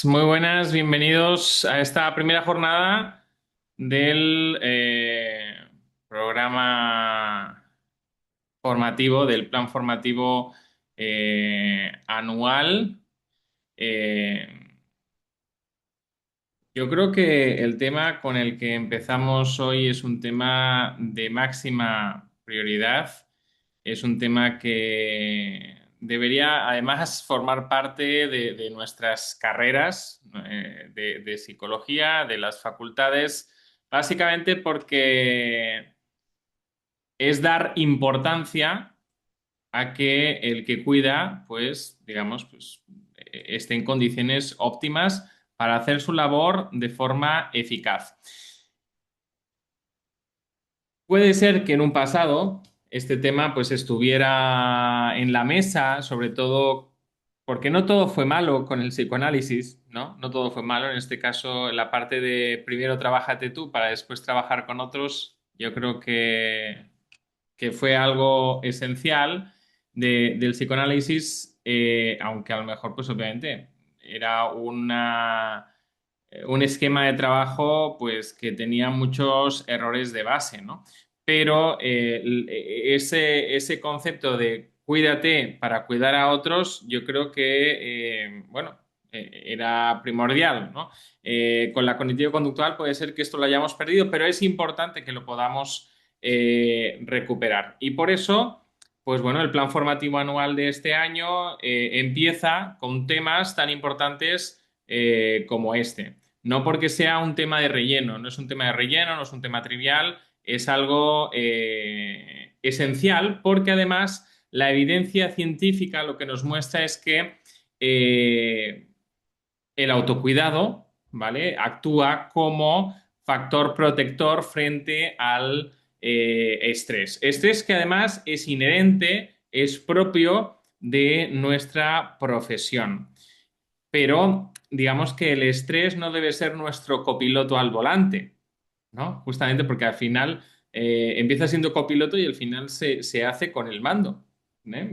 Muy buenas, bienvenidos a esta primera jornada del programa formativo, del plan formativo anual. Eh, yo creo que el tema con el que empezamos hoy es un tema de máxima prioridad. Es un tema que debería además formar parte de nuestras carreras de psicología, de las facultades, básicamente porque es dar importancia a que el que cuida, pues, digamos, pues, esté en condiciones óptimas para hacer su labor de forma eficaz. Puede ser que en un pasado este tema pues estuviera en la mesa, sobre todo porque no todo fue malo con el psicoanálisis, ¿no? No todo fue malo. En este caso, la parte de primero trabájate tú para después trabajar con otros, yo creo que fue algo esencial del psicoanálisis, aunque a lo mejor pues obviamente era un esquema de trabajo pues que tenía muchos errores de base, ¿no? Pero ese concepto de cuídate para cuidar a otros, yo creo que, bueno, era primordial, ¿no? Con la cognitivo-conductual puede ser que esto lo hayamos perdido, pero es importante que lo podamos recuperar. Y por eso, pues bueno, el plan formativo anual de este año empieza con temas tan importantes como este. No porque sea un tema de relleno, no es un tema de relleno, no es un tema trivial, es algo esencial porque además la evidencia científica lo que nos muestra es que el autocuidado, ¿vale? Actúa como factor protector frente al estrés. Estrés que además es inherente, es propio de nuestra profesión. Pero digamos que el estrés no debe ser nuestro copiloto al volante, ¿no? Justamente porque al final empieza siendo copiloto y al final se hace con el mando, ¿eh?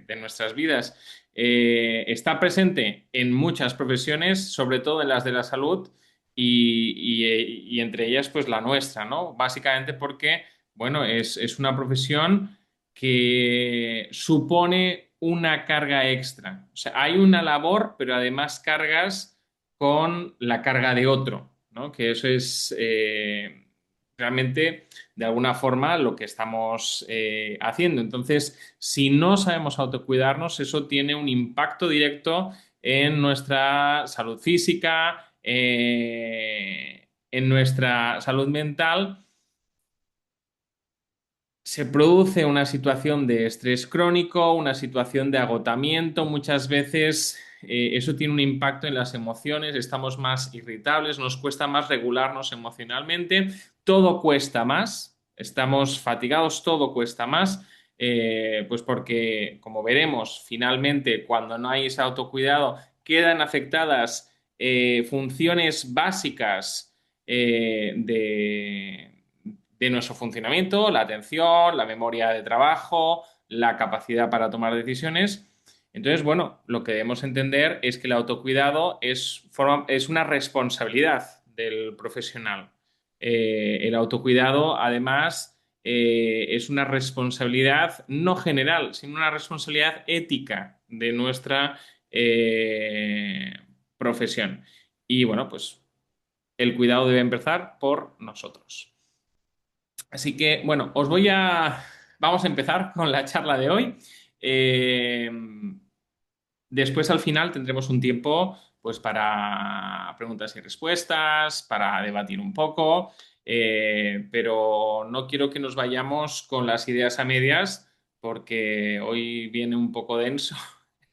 de nuestras vidas. Está presente en muchas profesiones, sobre todo en las de la salud y entre ellas pues la nuestra, ¿no? Básicamente porque, bueno, es una profesión que supone una carga extra. O sea, hay una labor, pero además cargas con la carga de otro, ¿no? Que eso es realmente, de alguna forma, lo que estamos haciendo. Entonces, si no sabemos autocuidarnos, eso tiene un impacto directo en nuestra salud física, en nuestra salud mental. Se produce una situación de estrés crónico, una situación de agotamiento. Muchas veces eso tiene un impacto en las emociones, estamos más irritables, nos cuesta más regularnos emocionalmente, todo cuesta más, estamos fatigados, todo cuesta más, pues porque, como veremos, finalmente, cuando no hay ese autocuidado, quedan afectadas funciones básicas de nuestro funcionamiento, la atención, la memoria de trabajo, la capacidad para tomar decisiones. Entonces, bueno, lo que debemos entender es que el autocuidado es una responsabilidad del profesional. El autocuidado, además, es una responsabilidad no general, sino una responsabilidad ética de nuestra profesión. Y bueno, pues el cuidado debe empezar por nosotros. Así que, bueno, vamos a empezar con la charla de hoy. Eh, Después, al final, tendremos un tiempo, pues, para preguntas y respuestas, para debatir un poco, pero no quiero que nos vayamos con las ideas a medias, porque hoy viene un poco denso.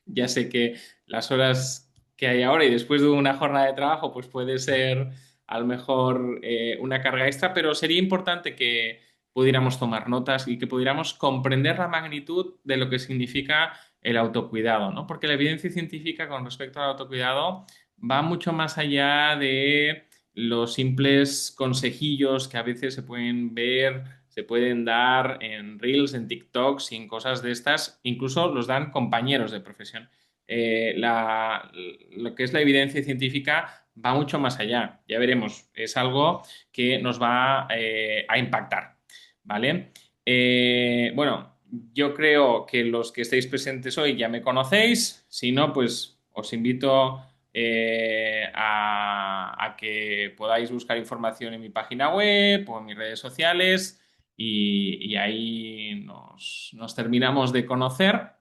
Ya sé que las horas que hay ahora y después de una jornada de trabajo, pues puede ser a lo mejor una carga extra, pero sería importante que pudiéramos tomar notas y que pudiéramos comprender la magnitud de lo que significa el autocuidado, ¿no? Porque la evidencia científica con respecto al autocuidado va mucho más allá de los simples consejillos que a veces se pueden ver, se pueden dar en Reels, en TikToks y en cosas de estas, incluso los dan compañeros de profesión. lo que es la evidencia científica va mucho más allá. Ya veremos, es algo que nos va a impactar, ¿vale? Bueno, yo creo que los que estáis presentes hoy ya me conocéis. Si no, pues os invito a que podáis buscar información en mi página web o en mis redes sociales y ahí nos terminamos de conocer.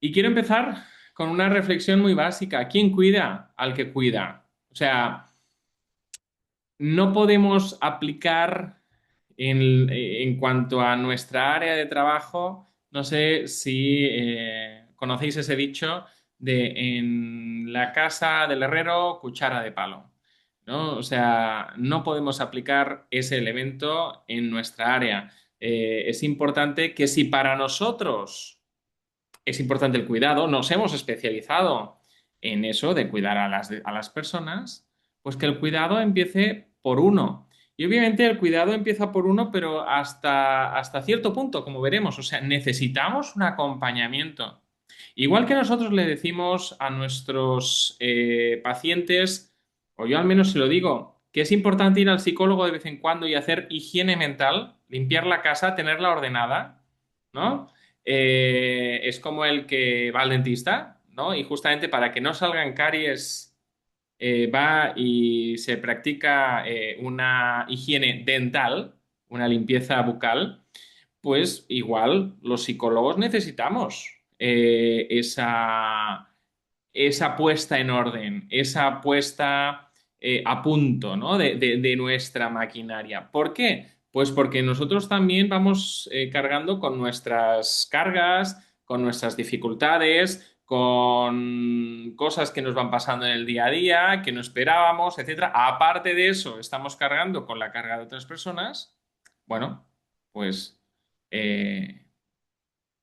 Y quiero empezar con una reflexión muy básica. ¿Quién cuida al que cuida? O sea, no podemos aplicar en cuanto a nuestra área de trabajo, no sé si conocéis ese dicho de en la casa del herrero, cuchara de palo, ¿no? O sea, no podemos aplicar ese elemento en nuestra área. Es importante que si para nosotros es importante el cuidado, nos hemos especializado en eso de cuidar a las personas, pues que el cuidado empiece por uno. Y obviamente el cuidado empieza por uno, pero hasta cierto punto, como veremos. O sea, necesitamos un acompañamiento. Igual que nosotros le decimos a nuestros pacientes, o yo al menos se lo digo, que es importante ir al psicólogo de vez en cuando y hacer higiene mental, limpiar la casa, tenerla ordenada, ¿no? Es como el que va al dentista, ¿no? Y justamente para que no salgan caries, va y se practica una higiene dental, una limpieza bucal, pues igual los psicólogos necesitamos esa puesta en orden, esa puesta a punto, ¿no? de nuestra maquinaria. ¿Por qué? Pues porque nosotros también vamos cargando con nuestras cargas, con nuestras dificultades, con cosas que nos van pasando en el día a día, que no esperábamos, etcétera. Aparte de eso, estamos cargando con la carga de otras personas. Bueno, pues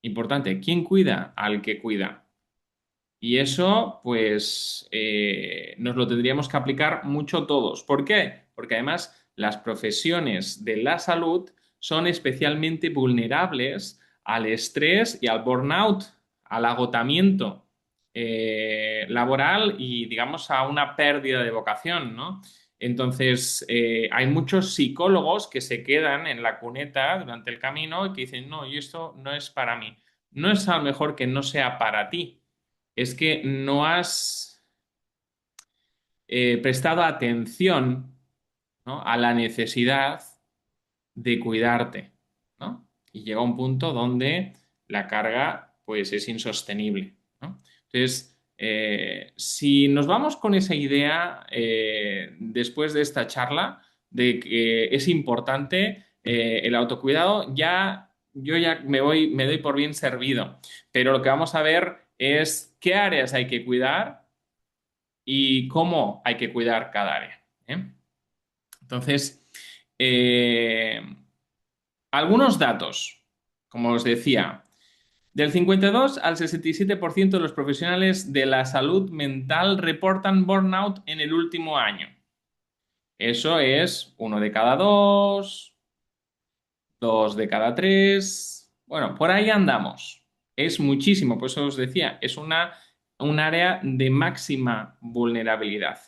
importante, ¿quién cuida al que cuida? Y eso, pues, nos lo tendríamos que aplicar mucho todos. ¿Por qué? Porque además las profesiones de la salud son especialmente vulnerables al estrés y al burnout, al agotamiento laboral y, digamos, a una pérdida de vocación, ¿no? Entonces, hay muchos psicólogos que se quedan en la cuneta durante el camino y que dicen, no, y esto no es para mí. No es a lo mejor que no sea para ti, es que no has prestado atención, ¿no? a la necesidad de cuidarte, ¿no? Y llega un punto donde la carga pues es insostenible, ¿no? Entonces, si nos vamos con esa idea después de esta charla de que es importante el autocuidado, yo ya me doy por bien servido, pero lo que vamos a ver es qué áreas hay que cuidar y cómo hay que cuidar cada área, ¿eh? Entonces, eh, algunos datos, como os decía, del 52 al 67% de los profesionales de la salud mental reportan burnout en el último año. Eso es uno de cada dos de cada tres. Bueno, por ahí andamos. Es muchísimo, por eso os decía, es un área de máxima vulnerabilidad.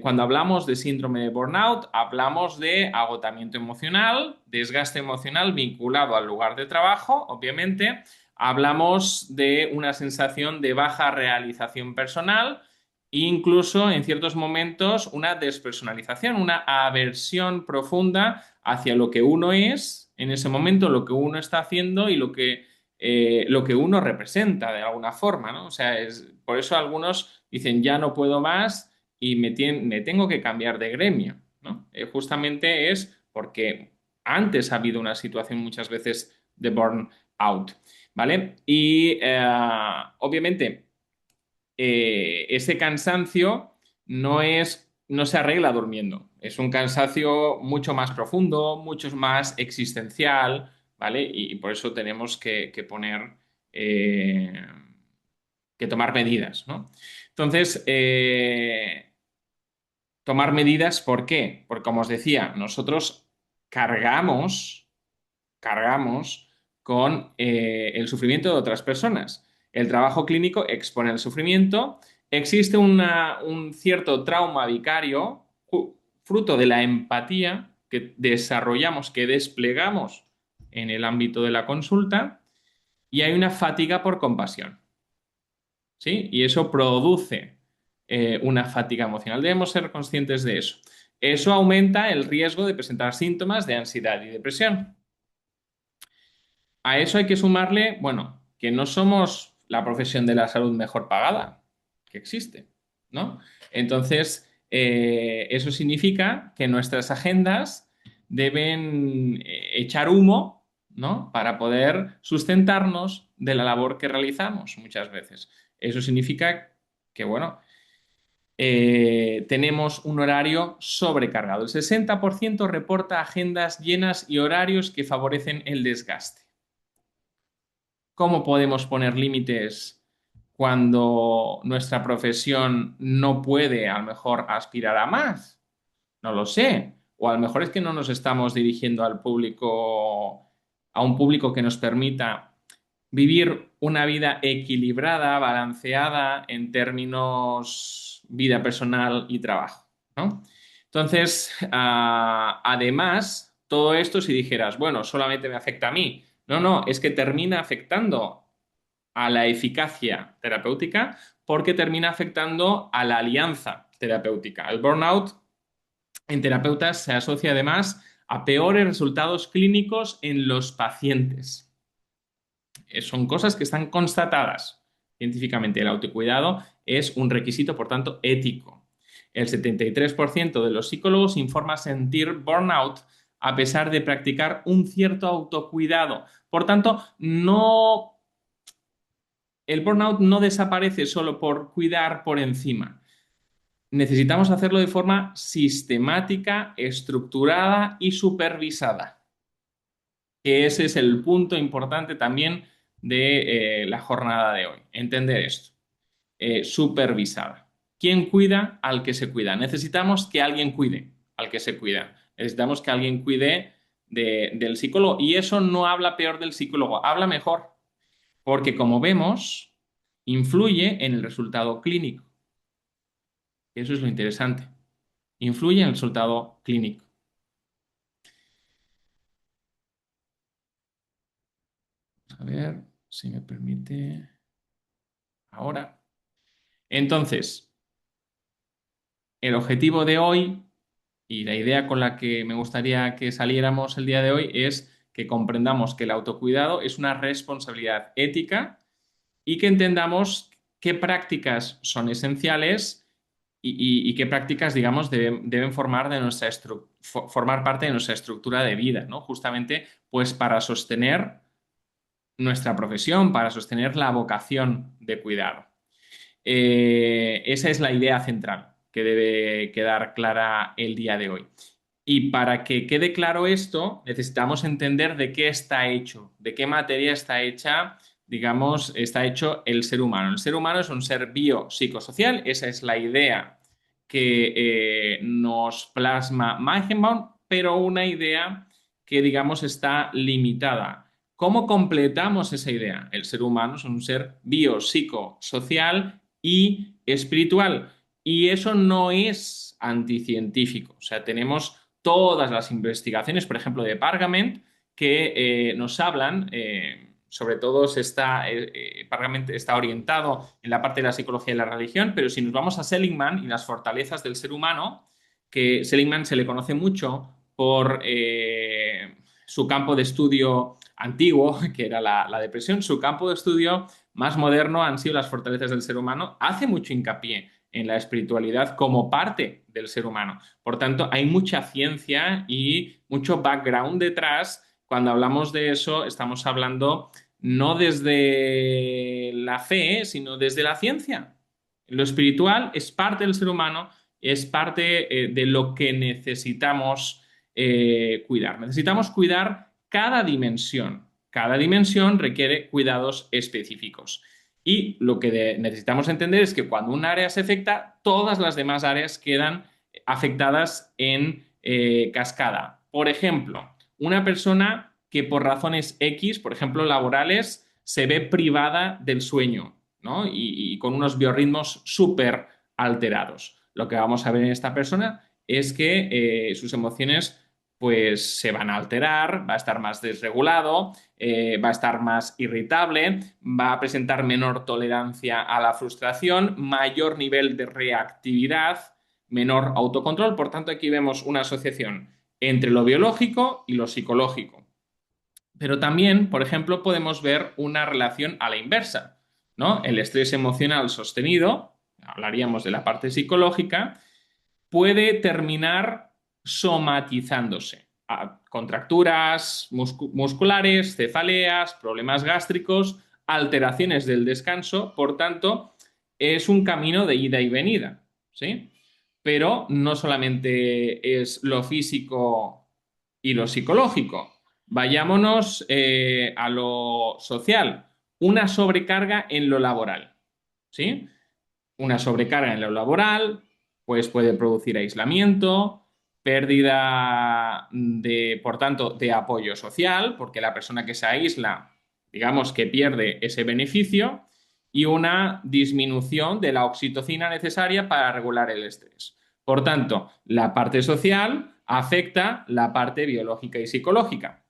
Cuando hablamos de síndrome de burnout, hablamos de agotamiento emocional, desgaste emocional vinculado al lugar de trabajo, obviamente. Hablamos de una sensación de baja realización personal e incluso en ciertos momentos una despersonalización, una aversión profunda hacia lo que uno es en ese momento, lo que uno está haciendo y lo que uno representa de alguna forma, ¿no? O sea, por eso algunos dicen ya no puedo más y me tengo que cambiar de gremio, ¿no? Justamente es porque antes ha habido una situación muchas veces de burnout, ¿vale? Y obviamente ese cansancio no se arregla durmiendo, es un cansancio mucho más profundo, mucho más existencial, ¿vale? Y por eso tenemos que poner, que tomar medidas, ¿no? Entonces, tomar medidas, ¿por qué? Porque, como os decía, nosotros cargamos con el sufrimiento de otras personas. El trabajo clínico expone al sufrimiento. Existe un cierto trauma vicario, fruto de la empatía que desarrollamos, que desplegamos en el ámbito de la consulta, y hay una fatiga por compasión, ¿sí? Y eso produce una fatiga emocional. Debemos ser conscientes de eso. Eso aumenta el riesgo de presentar síntomas de ansiedad y depresión. A eso hay que sumarle, bueno, que no somos la profesión de la salud mejor pagada que existe, ¿no? Entonces, eso significa que nuestras agendas deben echar humo, ¿no? Para poder sustentarnos de la labor que realizamos muchas veces. Eso significa que, bueno, tenemos un horario sobrecargado. El 60% reporta agendas llenas y horarios que favorecen el desgaste. ¿Cómo podemos poner límites cuando nuestra profesión no puede a lo mejor aspirar a más? No lo sé. O a lo mejor es que no nos estamos dirigiendo al público, a un público que nos permita vivir una vida equilibrada, balanceada en términos vida personal y trabajo, ¿no? Entonces, además, todo esto si dijeras, bueno, solamente me afecta a mí. No, no, es que termina afectando a la eficacia terapéutica porque termina afectando a la alianza terapéutica. El burnout en terapeutas se asocia además a peores resultados clínicos en los pacientes. Son cosas que están constatadas científicamente. El autocuidado es un requisito, por tanto, ético. El 73% de los psicólogos informa sentir burnout a pesar de practicar un cierto autocuidado. Por tanto, el burnout no desaparece solo por cuidar por encima. Necesitamos hacerlo de forma sistemática, estructurada y supervisada. Que ese es el punto importante también de la jornada de hoy. Entender esto. Supervisada. ¿Quién cuida al que se cuida? Necesitamos que alguien cuide al que se cuida. Necesitamos que alguien cuide del psicólogo. Y eso no habla peor del psicólogo, habla mejor. Porque como vemos, influye en el resultado clínico. Eso es lo interesante. Influye en el resultado clínico. A ver si me permite ahora. Entonces, el objetivo de hoy y la idea con la que me gustaría que saliéramos el día de hoy es que comprendamos que el autocuidado es una responsabilidad ética y que entendamos qué prácticas son esenciales y qué prácticas, digamos, deben formar, formar parte de nuestra estructura de vida, ¿no? Justamente, pues para sostener nuestra profesión, para sostener la vocación de cuidado. Esa es la idea central que debe quedar clara el día de hoy. Y para que quede claro esto, necesitamos entender de qué está hecho, de qué materia está hecha, digamos, está hecho el ser humano. El ser humano es un ser biopsicosocial, esa es la idea que nos plasma Meichenbaum, pero una idea que, digamos, está limitada. ¿Cómo completamos esa idea? El ser humano es un ser biopsicosocial y espiritual. Y eso no es anticientífico. O sea, tenemos todas las investigaciones, por ejemplo, de Pargament, que nos hablan, sobre todo Pargament está orientado en la parte de la psicología y la religión, pero si nos vamos a Seligman y las fortalezas del ser humano, que Seligman se le conoce mucho por su campo de estudio antiguo, que era la depresión, su campo de estudio más moderno han sido las fortalezas del ser humano, hace mucho hincapié en la espiritualidad como parte del ser humano. Por tanto, hay mucha ciencia y mucho background detrás. Cuando hablamos de eso, estamos hablando no desde la fe, sino desde la ciencia. Lo espiritual es parte del ser humano, es parte de lo que necesitamos cuidar. Necesitamos cuidar cada dimensión. Cada dimensión requiere cuidados específicos. Y lo que necesitamos entender es que cuando un área se afecta, todas las demás áreas quedan afectadas en cascada. Por ejemplo, una persona que por razones X, por ejemplo, laborales, se ve privada del sueño, ¿no? Y con unos biorritmos súper alterados. Lo que vamos a ver en esta persona es que sus emociones pues se van a alterar, va a estar más desregulado, va a estar más irritable, va a presentar menor tolerancia a la frustración, mayor nivel de reactividad, menor autocontrol. Por tanto, aquí vemos una asociación entre lo biológico y lo psicológico. Pero también, por ejemplo, podemos ver una relación a la inversa, ¿no? El estrés emocional sostenido, hablaríamos de la parte psicológica, puede terminar somatizándose a contracturas musculares, cefaleas, problemas gástricos, alteraciones del descanso. Por tanto, es un camino de ida y venida, ¿sí? Pero no solamente es lo físico y lo psicológico. Vayámonos a lo social. Una sobrecarga en lo laboral, ¿sí? Una sobrecarga en lo laboral, pues puede producir aislamiento, pérdida de, por tanto, de apoyo social, porque la persona que se aísla, digamos que pierde ese beneficio, y una disminución de la oxitocina necesaria para regular el estrés. Por tanto, la parte social afecta la parte biológica y psicológica.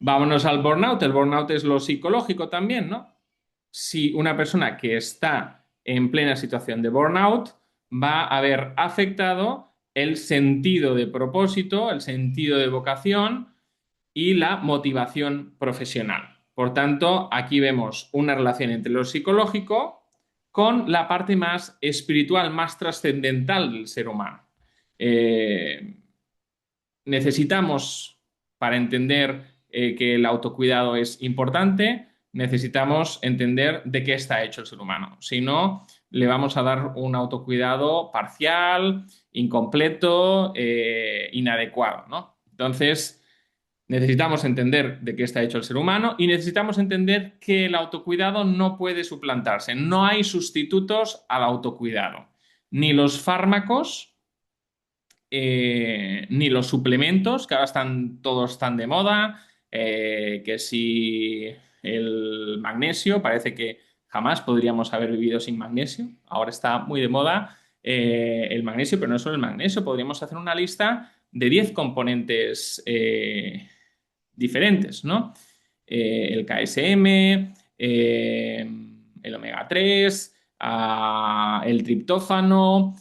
Vámonos al burnout. El burnout es lo psicológico también, ¿no? Si una persona que está en plena situación de burnout va a haber afectado el sentido de propósito, el sentido de vocación y la motivación profesional. Por tanto, aquí vemos una relación entre lo psicológico con la parte más espiritual, más trascendental del ser humano. Eh, necesitamos, para entender que el autocuidado es importante, necesitamos entender de qué está hecho el ser humano. Si no, le vamos a dar un autocuidado parcial, incompleto, inadecuado, ¿no? Entonces, necesitamos entender de qué está hecho el ser humano y necesitamos entender que el autocuidado no puede suplantarse. No hay sustitutos al autocuidado. Ni los fármacos, ni los suplementos, que ahora están todos tan de moda, que si el magnesio, parece que jamás podríamos haber vivido sin magnesio, ahora está muy de moda el magnesio, pero no solo el magnesio, podríamos hacer una lista de 10 componentes diferentes, ¿no? El KSM, el omega 3, el triptófano,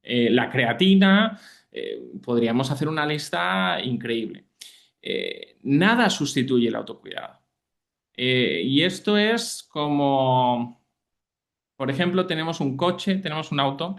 la creatina, podríamos hacer una lista increíble. Nada sustituye el autocuidado. Y esto es como, por ejemplo, tenemos un coche, tenemos un auto,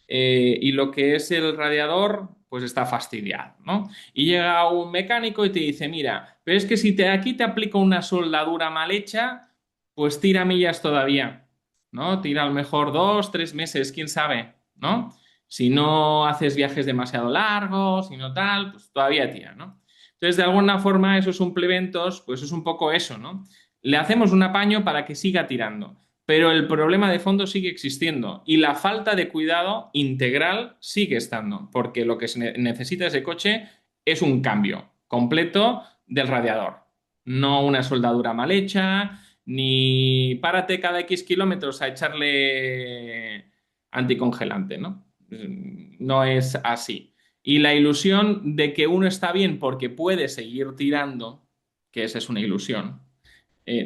y lo que es el radiador, pues está fastidiado, ¿no? Y llega un mecánico y te dice, mira, pero es que si aquí te aplico una soldadura mal hecha, pues tira millas todavía, ¿no? Tira a lo mejor 2, 3 meses, quién sabe, ¿no? Si no haces viajes demasiado largos, si no tal, pues todavía tira, ¿no? Entonces, de alguna forma, esos suplementos, pues es un poco eso, ¿no? Le hacemos un apaño para que siga tirando, pero el problema de fondo sigue existiendo y la falta de cuidado integral sigue estando, porque lo que se necesita ese coche es un cambio completo del radiador, no una soldadura mal hecha, ni párate cada X kilómetros a echarle anticongelante, ¿no? No es así. Y la ilusión de que uno está bien porque puede seguir tirando, que esa es una ilusión,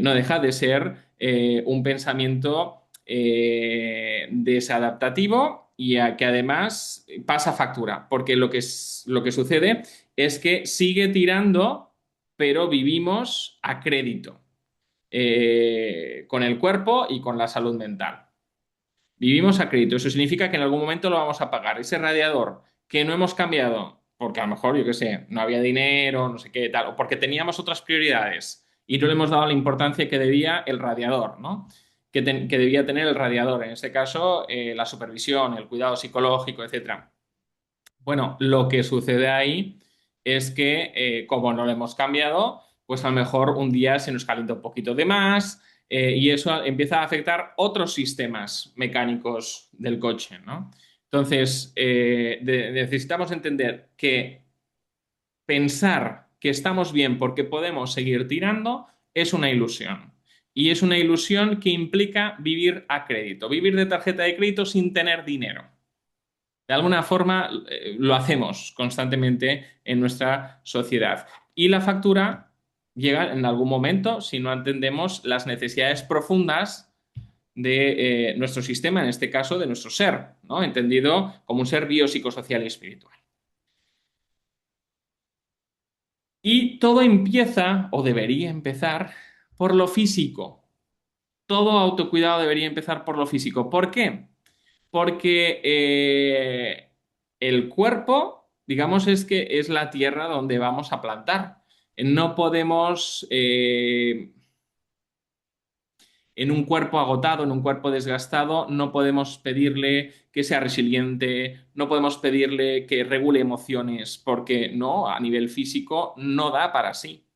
no deja de ser un pensamiento desadaptativo y que además pasa factura, porque lo que sucede es que sigue tirando, pero vivimos a crédito, con el cuerpo y con la salud mental. Vivimos a crédito. Eso significa que en algún momento lo vamos a pagar. Ese radiador que no hemos cambiado, porque a lo mejor, yo qué sé, no había dinero, no sé qué, tal, o porque teníamos otras prioridades y no le hemos dado la importancia que debía el radiador, ¿no? Que debía tener el radiador. En este caso, la supervisión, el cuidado psicológico, etcétera. Bueno, lo que sucede ahí es que, como no lo hemos cambiado, pues a lo mejor un día se nos calienta un poquito de más, y eso empieza a afectar otros sistemas mecánicos del coche, ¿no? Entonces, necesitamos entender que pensar que estamos bien porque podemos seguir tirando es una ilusión. Y es una ilusión que implica vivir a crédito, vivir de tarjeta de crédito sin tener dinero. De alguna forma lo hacemos constantemente en nuestra sociedad. Y la factura llega en algún momento si no entendemos las necesidades profundas de nuestro sistema, en este caso de nuestro ser, ¿no? Entendido como un ser biopsicosocial y espiritual. Y todo empieza, o debería empezar, por lo físico. Todo autocuidado debería empezar por lo físico. ¿Por qué? Porque el cuerpo, digamos, es que es la tierra donde vamos a plantar. No podemos, en un cuerpo agotado, en un cuerpo desgastado, no podemos pedirle que sea resiliente, no podemos pedirle que regule emociones, porque no, a nivel físico no da para sí,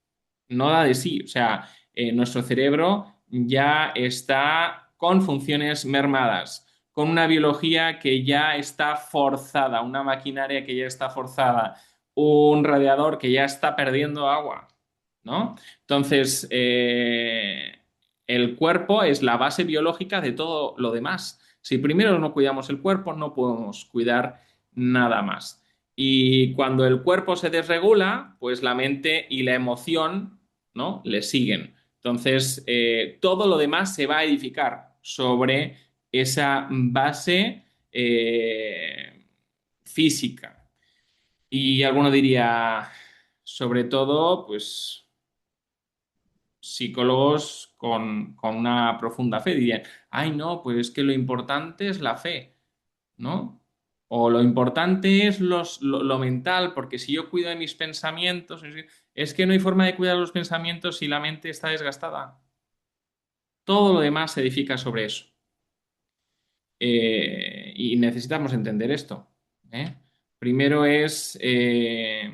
no da de sí. O sea, nuestro cerebro ya está con funciones mermadas, con una biología que ya está forzada, una maquinaria que ya está forzada, un radiador que ya está perdiendo agua, ¿no? Entonces, el cuerpo es la base biológica de todo lo demás. Si primero no cuidamos el cuerpo, no podemos cuidar nada más. Y cuando el cuerpo se desregula, pues la mente y la emoción, ¿no? Le siguen. Entonces, todo lo demás se va a edificar sobre esa base física. Y alguno diría, sobre todo, pues psicólogos con una profunda fe dirían, ay no, pues es que lo importante es la fe, ¿no? O lo importante es lo mental, porque si yo cuido de mis pensamientos, es que no hay forma de cuidar los pensamientos si la mente está desgastada. Todo lo demás se edifica sobre eso. Y necesitamos entender esto. ¿Eh? Primero es el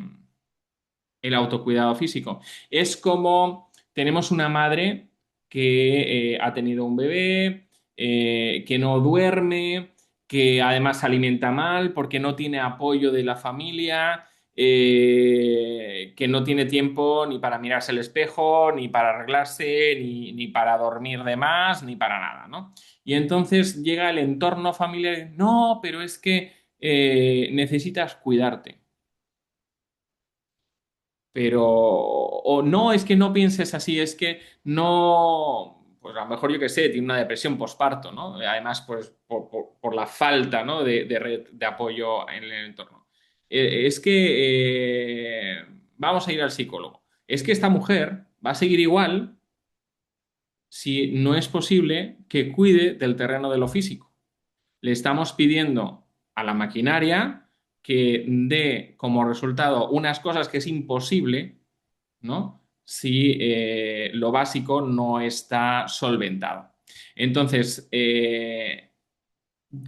autocuidado físico. Es como tenemos una madre que ha tenido un bebé, que no duerme, que además se alimenta mal porque no tiene apoyo de la familia, que no tiene tiempo ni para mirarse al espejo, ni para arreglarse, ni para dormir de más, ni para nada, ¿no? Y entonces llega el entorno familiar y, no, pero es que necesitas cuidarte. Pero, o no, es que no pienses así, es que no, pues a lo mejor yo qué sé, tiene una depresión postparto, ¿no? Además, pues por la falta, ¿no? de red de apoyo en el entorno. Es que vamos a ir al psicólogo. Es que esta mujer va a seguir igual si no es posible que cuide del terreno de lo físico. Le estamos pidiendo a la maquinaria que dé como resultado unas cosas que es imposible, ¿no? Si lo básico no está solventado. Entonces,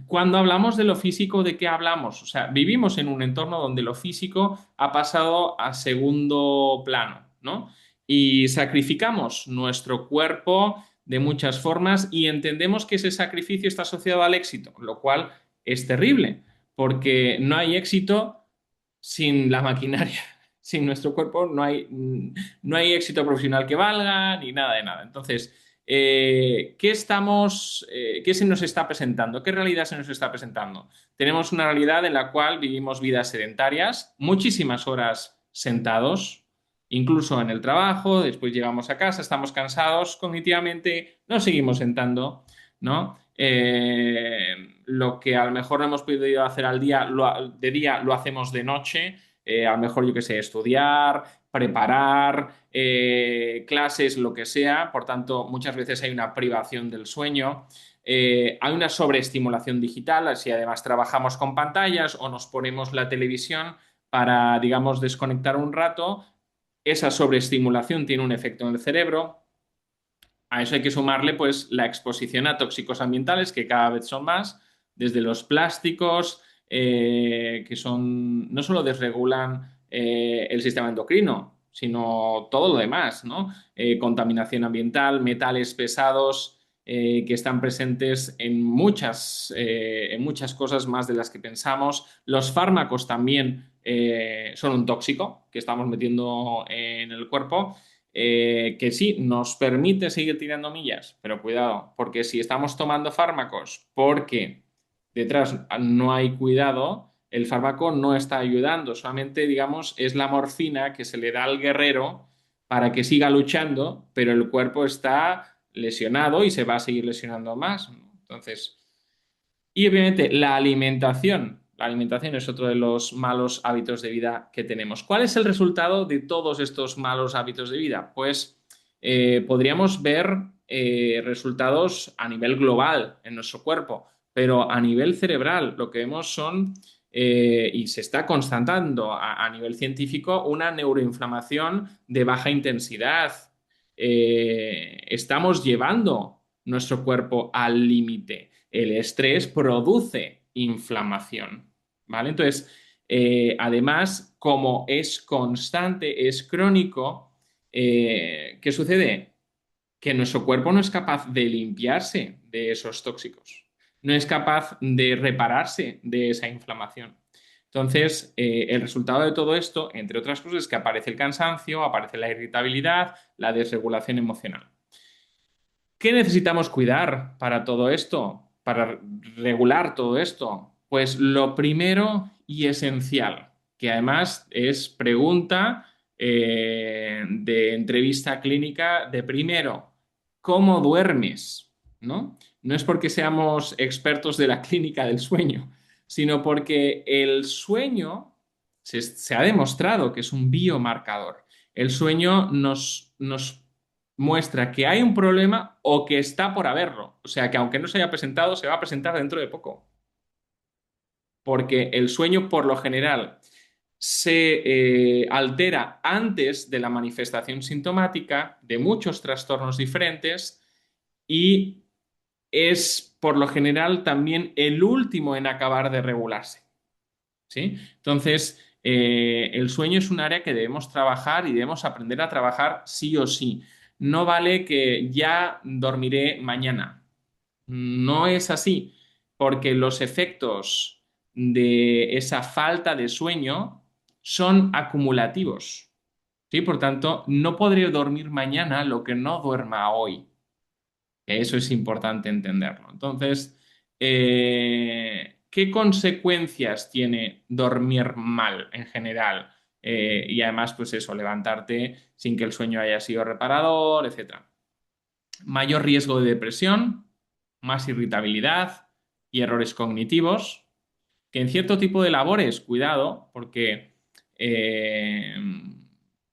cuando hablamos de lo físico, ¿de qué hablamos? O sea, vivimos en un entorno donde lo físico ha pasado a segundo plano, ¿no? Y sacrificamos nuestro cuerpo de muchas formas y entendemos que ese sacrificio está asociado al éxito, lo cual es terrible, porque no hay éxito sin la maquinaria. Sin nuestro cuerpo no hay éxito profesional que valga ni nada de nada. Entonces, ¿qué se nos está presentando? ¿Qué realidad se nos está presentando? Tenemos una realidad en la cual vivimos vidas sedentarias, muchísimas horas sentados, incluso en el trabajo, después llegamos a casa, estamos cansados, cognitivamente nos seguimos sentando, ¿no? Lo que a lo mejor no hemos podido hacer de día lo hacemos de noche, a lo mejor yo que sé, estudiar, preparar, clases, lo que sea. Por tanto, muchas veces hay una privación del sueño. Hay una sobreestimulación digital, si además trabajamos con pantallas o nos ponemos la televisión para, digamos, desconectar un rato, esa sobreestimulación tiene un efecto en el cerebro. A eso hay que sumarle pues la exposición a tóxicos ambientales, que cada vez son más, desde los plásticos, que son, no solo desregulan el sistema endocrino, sino todo lo demás, ¿no? Contaminación ambiental, metales pesados, que están presentes en muchas cosas más de las que pensamos. Los fármacos también son un tóxico que estamos metiendo en el cuerpo, que sí, nos permite seguir tirando millas, pero cuidado, porque si estamos tomando fármacos porque detrás no hay cuidado, el fármaco no está ayudando, solamente, digamos, es la morfina que se le da al guerrero para que siga luchando, pero el cuerpo está lesionado y se va a seguir lesionando más, ¿no? Entonces, y obviamente la alimentación. La alimentación es otro de los malos hábitos de vida que tenemos. ¿Cuál es el resultado de todos estos malos hábitos de vida? Pues podríamos ver resultados a nivel global en nuestro cuerpo, pero a nivel cerebral lo que vemos son, y se está constatando a nivel científico, una neuroinflamación de baja intensidad. Estamos llevando nuestro cuerpo al límite. El estrés produce inflamación, ¿vale? Entonces, además, como es constante, es crónico, ¿qué sucede? Que nuestro cuerpo no es capaz de limpiarse de esos tóxicos, no es capaz de repararse de esa inflamación. Entonces, el resultado de todo esto, entre otras cosas, es que aparece el cansancio, aparece la irritabilidad, la desregulación emocional. ¿Qué necesitamos cuidar para todo esto? Para regular todo esto. Pues lo primero y esencial, que además es pregunta de entrevista clínica de primero, ¿cómo duermes? ¿No? No es porque seamos expertos de la clínica del sueño, sino porque el sueño se ha demostrado que es un biomarcador. El sueño nos muestra que hay un problema o que está por haberlo. O sea, que aunque no se haya presentado, se va a presentar dentro de poco. Porque el sueño, por lo general, se altera antes de la manifestación sintomática de muchos trastornos diferentes y es, por lo general, también el último en acabar de regularse. ¿Sí? Entonces, el sueño es un área que debemos trabajar y debemos aprender a trabajar sí o sí. No vale que ya dormiré mañana. No es así, porque los efectos de esa falta de sueño son acumulativos. ¿Sí? Por tanto, no podré dormir mañana lo que no duerma hoy. Eso es importante entenderlo. Entonces, ¿qué consecuencias tiene dormir mal en general? Y además, pues eso, levantarte sin que el sueño haya sido reparador, etcétera. Mayor riesgo de depresión, más irritabilidad y errores cognitivos, que en cierto tipo de labores, cuidado, porque eh,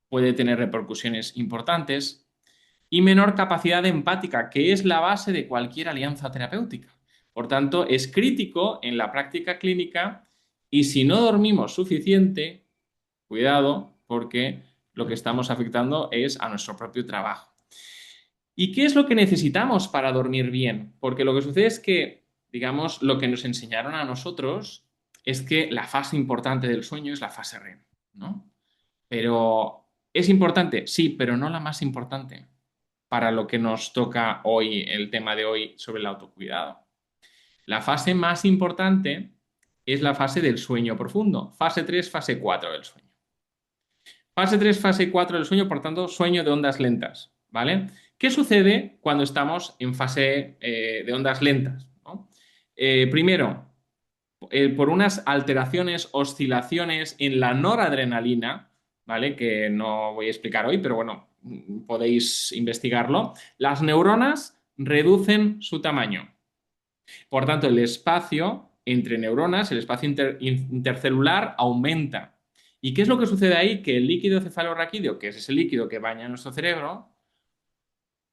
puede tener repercusiones importantes y menor capacidad empática, que es la base de cualquier alianza terapéutica. Por tanto, es crítico en la práctica clínica y si no dormimos suficiente, cuidado, porque lo que estamos afectando es a nuestro propio trabajo. ¿Y qué es lo que necesitamos para dormir bien? Porque lo que sucede es que, digamos, lo que nos enseñaron a nosotros es que la fase importante del sueño es la fase REM, ¿no? Pero ¿es importante? Sí, pero no la más importante para lo que nos toca hoy, el tema de hoy sobre el autocuidado. La fase más importante es la fase del sueño profundo, fase 3, fase 4 del sueño. Fase 3, fase 4 del sueño, por tanto, sueño de ondas lentas, ¿vale? ¿Qué sucede cuando estamos en fase de ondas lentas? ¿No? Primero, por unas alteraciones, oscilaciones en la noradrenalina, ¿vale? Que no voy a explicar hoy, pero bueno, podéis investigarlo. Las neuronas reducen su tamaño. Por tanto, el espacio entre neuronas, el espacio intercelular aumenta. ¿Y qué es lo que sucede ahí? Que el líquido cefalorraquídeo, que es ese líquido que baña nuestro cerebro,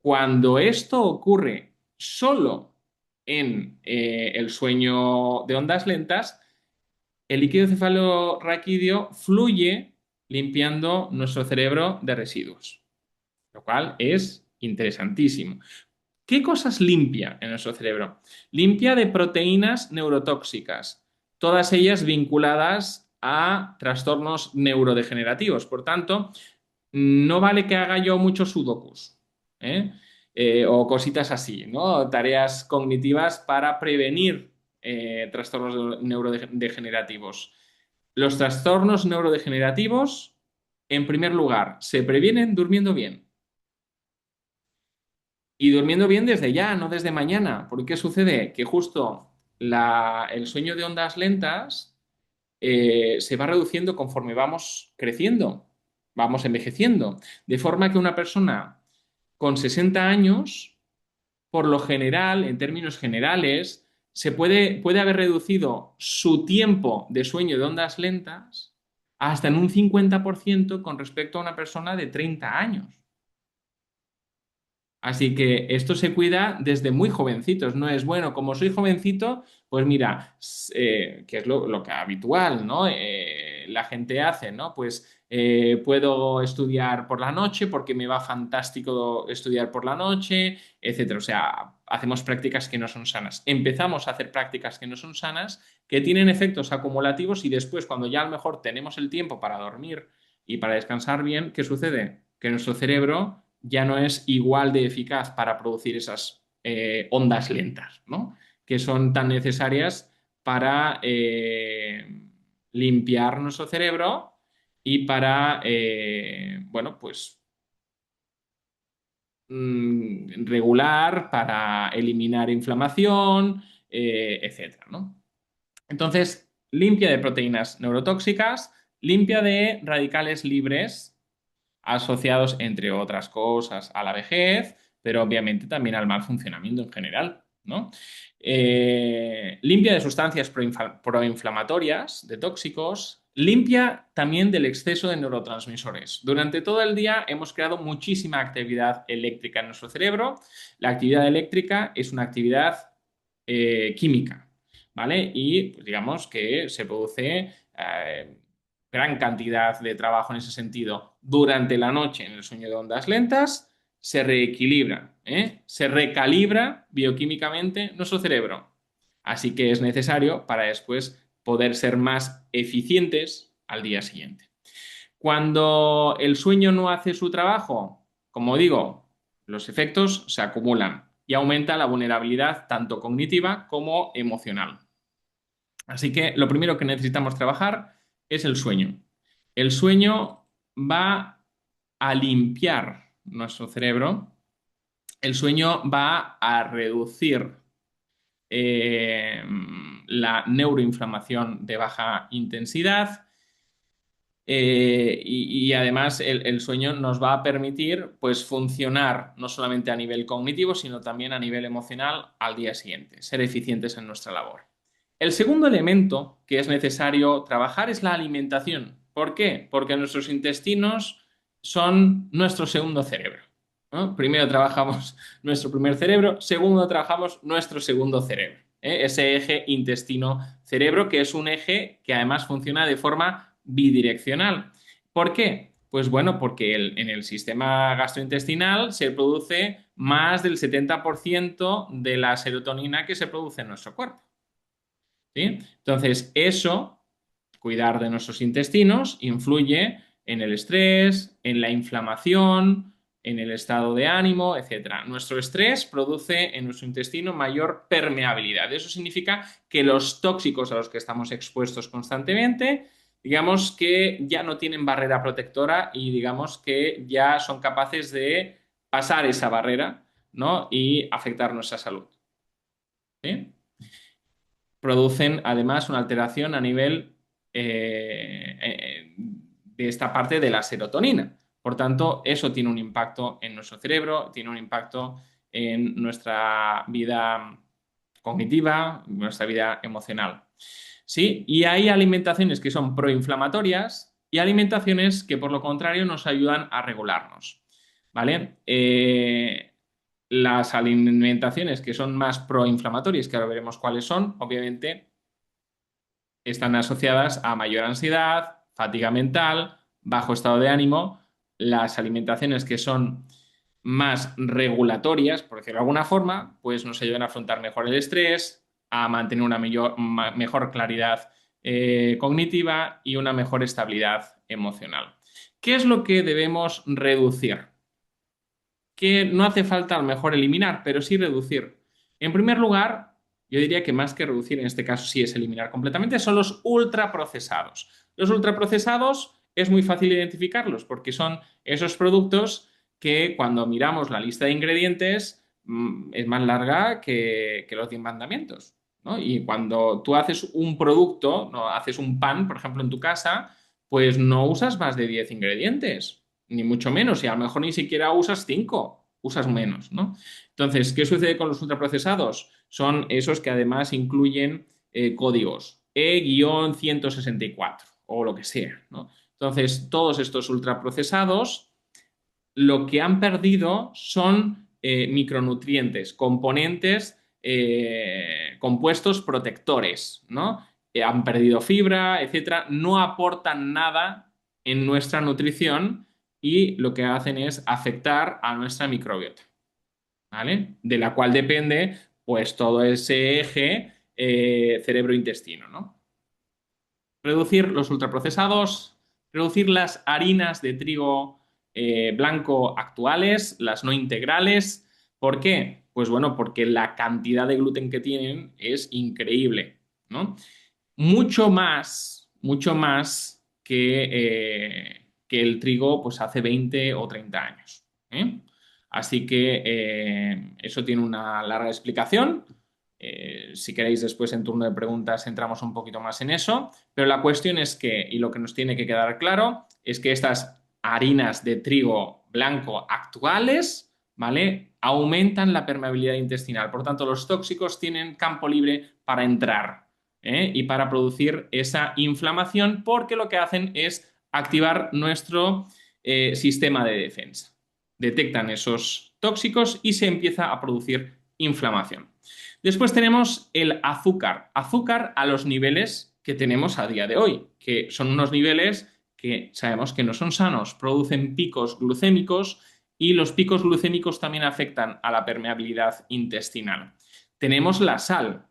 cuando esto ocurre solo en el sueño de ondas lentas, el líquido cefalorraquídeo fluye limpiando nuestro cerebro de residuos, lo cual es interesantísimo. ¿Qué cosas limpia en nuestro cerebro? Limpia de proteínas neurotóxicas, todas ellas vinculadas a trastornos neurodegenerativos. Por tanto, no vale que haga yo muchos sudokus, ¿eh? O cositas así, ¿no? Tareas cognitivas para prevenir trastornos neurodegenerativos. Los trastornos neurodegenerativos, en primer lugar, se previenen durmiendo bien. Y durmiendo bien desde ya, no desde mañana. Porque ¿qué sucede? Que justo el sueño de ondas lentas se va reduciendo conforme vamos creciendo, vamos envejeciendo. De forma que una persona con 60 años, por lo general, en términos generales, puede haber reducido su tiempo de sueño de ondas lentas hasta en un 50% con respecto a una persona de 30 años. Así que esto se cuida desde muy jovencitos, no es bueno, como soy jovencito, pues mira, que es lo que habitual, ¿no? La gente hace, ¿no? Pues puedo estudiar por la noche porque me va fantástico estudiar por la noche, etcétera. O sea, hacemos prácticas que no son sanas. Empezamos a hacer prácticas que no son sanas, que tienen efectos acumulativos y después, cuando ya a lo mejor tenemos el tiempo para dormir y para descansar bien, ¿qué sucede? Que nuestro cerebro ya no es igual de eficaz para producir esas ondas lentas, ¿no? Que son tan necesarias para limpiar nuestro cerebro y para, bueno, pues regular, para eliminar inflamación, etcétera, ¿no? Entonces, limpia de proteínas neurotóxicas, limpia de radicales libres asociados, entre otras cosas, a la vejez, pero obviamente también al mal funcionamiento en general, ¿no? Limpia de sustancias proinflamatorias, de tóxicos, limpia también del exceso de neurotransmisores. Durante todo el día hemos creado muchísima actividad eléctrica en nuestro cerebro. La actividad eléctrica es una actividad química, ¿vale? Y pues, digamos que se produce gran cantidad de trabajo en ese sentido durante la noche en el sueño de ondas lentas, se reequilibra, se recalibra bioquímicamente nuestro cerebro. Así que es necesario para después poder ser más eficientes al día siguiente. Cuando el sueño no hace su trabajo, como digo, los efectos se acumulan y aumenta la vulnerabilidad tanto cognitiva como emocional. Así que lo primero que necesitamos trabajar es el sueño. El sueño va a limpiar nuestro cerebro. El sueño va a reducir eh, la neuroinflamación de baja intensidad y además el sueño nos va a permitir pues, funcionar no solamente a nivel cognitivo, sino también a nivel emocional al día siguiente, ser eficientes en nuestra labor. El segundo elemento que es necesario trabajar es la alimentación. ¿Por qué? Porque nuestros intestinos son nuestro segundo cerebro, ¿no? Primero trabajamos nuestro primer cerebro, segundo trabajamos nuestro segundo cerebro, ¿eh? Ese eje intestino-cerebro, que es un eje que además funciona de forma bidireccional. ¿Por qué? Pues bueno, porque en el sistema gastrointestinal se produce más del 70% de la serotonina que se produce en nuestro cuerpo, ¿sí? Entonces, eso, cuidar de nuestros intestinos, influye en el estrés, en la inflamación, en el estado de ánimo, etc. Nuestro estrés produce en nuestro intestino mayor permeabilidad. Eso significa que los tóxicos a los que estamos expuestos constantemente, digamos que ya no tienen barrera protectora y digamos que ya son capaces de pasar esa barrera, ¿no? Y afectar nuestra salud, ¿sí? Producen además una alteración a nivel de esta parte de la serotonina. Por tanto, eso tiene un impacto en nuestro cerebro, tiene un impacto en nuestra vida cognitiva, nuestra vida emocional. ¿Sí? Y hay alimentaciones que son proinflamatorias y alimentaciones que, por lo contrario, nos ayudan a regularnos. ¿Vale? Las alimentaciones que son más proinflamatorias, que ahora veremos cuáles son, obviamente están asociadas a mayor ansiedad, fatiga mental, bajo estado de ánimo. Las alimentaciones que son más regulatorias, por decirlo de alguna forma, pues nos ayudan a afrontar mejor el estrés, a mantener una mejor claridad cognitiva y una mejor estabilidad emocional. ¿Qué es lo que debemos reducir? Que no hace falta a lo mejor eliminar, pero sí reducir. En primer lugar, yo diría que más que reducir, en este caso sí es eliminar completamente, son los ultraprocesados. Los ultraprocesados es muy fácil identificarlos porque son esos productos que cuando miramos la lista de ingredientes es más larga que los 10 mandamientos, ¿no? Y cuando tú haces un producto, no haces un pan, por ejemplo, en tu casa, pues no usas más de 10 ingredientes, ni mucho menos, y a lo mejor ni siquiera usas 5, usas menos, ¿no? Entonces, ¿qué sucede con los ultraprocesados? Son esos que además incluyen códigos E-164 o lo que sea, ¿no? Entonces, todos estos ultraprocesados lo que han perdido son micronutrientes, componentes, compuestos protectores, ¿no? Han perdido fibra, etcétera, no aportan nada en nuestra nutrición y lo que hacen es afectar a nuestra microbiota, ¿vale? De la cual depende, pues, todo ese eje cerebro-intestino, ¿no? Reducir los ultraprocesados, reducir las harinas de trigo blanco actuales, las no integrales. ¿Por qué? Pues bueno, porque la cantidad de gluten que tienen es increíble, ¿no? Mucho más que el trigo pues hace 20 o 30 años, ¿eh? Así que eso tiene una larga explicación. Si queréis después en turno de preguntas entramos un poquito más en eso, pero la cuestión es que, y lo que nos tiene que quedar claro, es que estas harinas de trigo blanco actuales, ¿vale? Aumentan la permeabilidad intestinal. Por tanto, los tóxicos tienen campo libre para entrar, y para producir esa inflamación, porque lo que hacen es activar nuestro sistema de defensa. Detectan esos tóxicos y se empieza a producir inflamación. Después tenemos el azúcar. Azúcar a los niveles que tenemos a día de hoy, que son unos niveles que sabemos que no son sanos, producen picos glucémicos y los picos glucémicos también afectan a la permeabilidad intestinal. Tenemos la sal,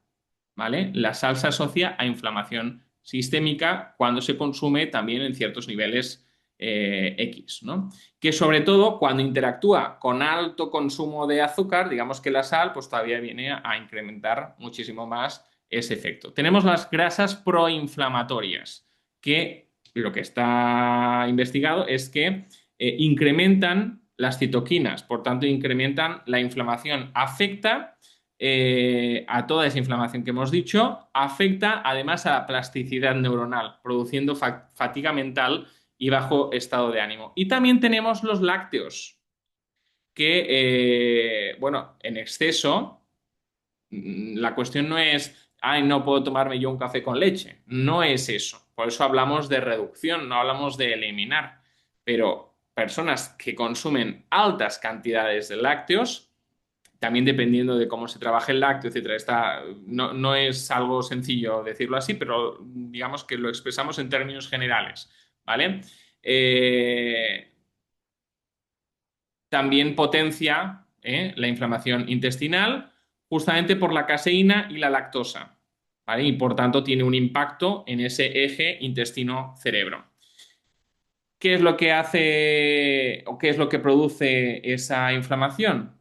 ¿vale? La sal se asocia a inflamación sistémica cuando se consume también en ciertos niveles X, ¿no? Que sobre todo cuando interactúa con alto consumo de azúcar, digamos que la sal pues todavía viene a incrementar muchísimo más ese efecto. Tenemos las grasas proinflamatorias, que lo que está investigado es que incrementan las citoquinas, por tanto incrementan la inflamación, afecta a toda esa inflamación que hemos dicho, afecta además a la plasticidad neuronal, produciendo fatiga mental y bajo estado de ánimo. Y también tenemos los lácteos, que, bueno, en exceso, la cuestión no es, ay, no puedo tomarme yo un café con leche. No es eso. Por eso hablamos de reducción, no hablamos de eliminar. Pero personas que consumen altas cantidades de lácteos, también dependiendo de cómo se trabaje el lácteo, etcétera, no es algo sencillo decirlo así, pero digamos que lo expresamos en términos generales, ¿vale? Eh, También potencia la inflamación intestinal justamente por la caseína y la lactosa, ¿vale? Y por tanto tiene un impacto en ese eje intestino-cerebro. ¿Qué es lo que hace o qué es lo que produce esa inflamación?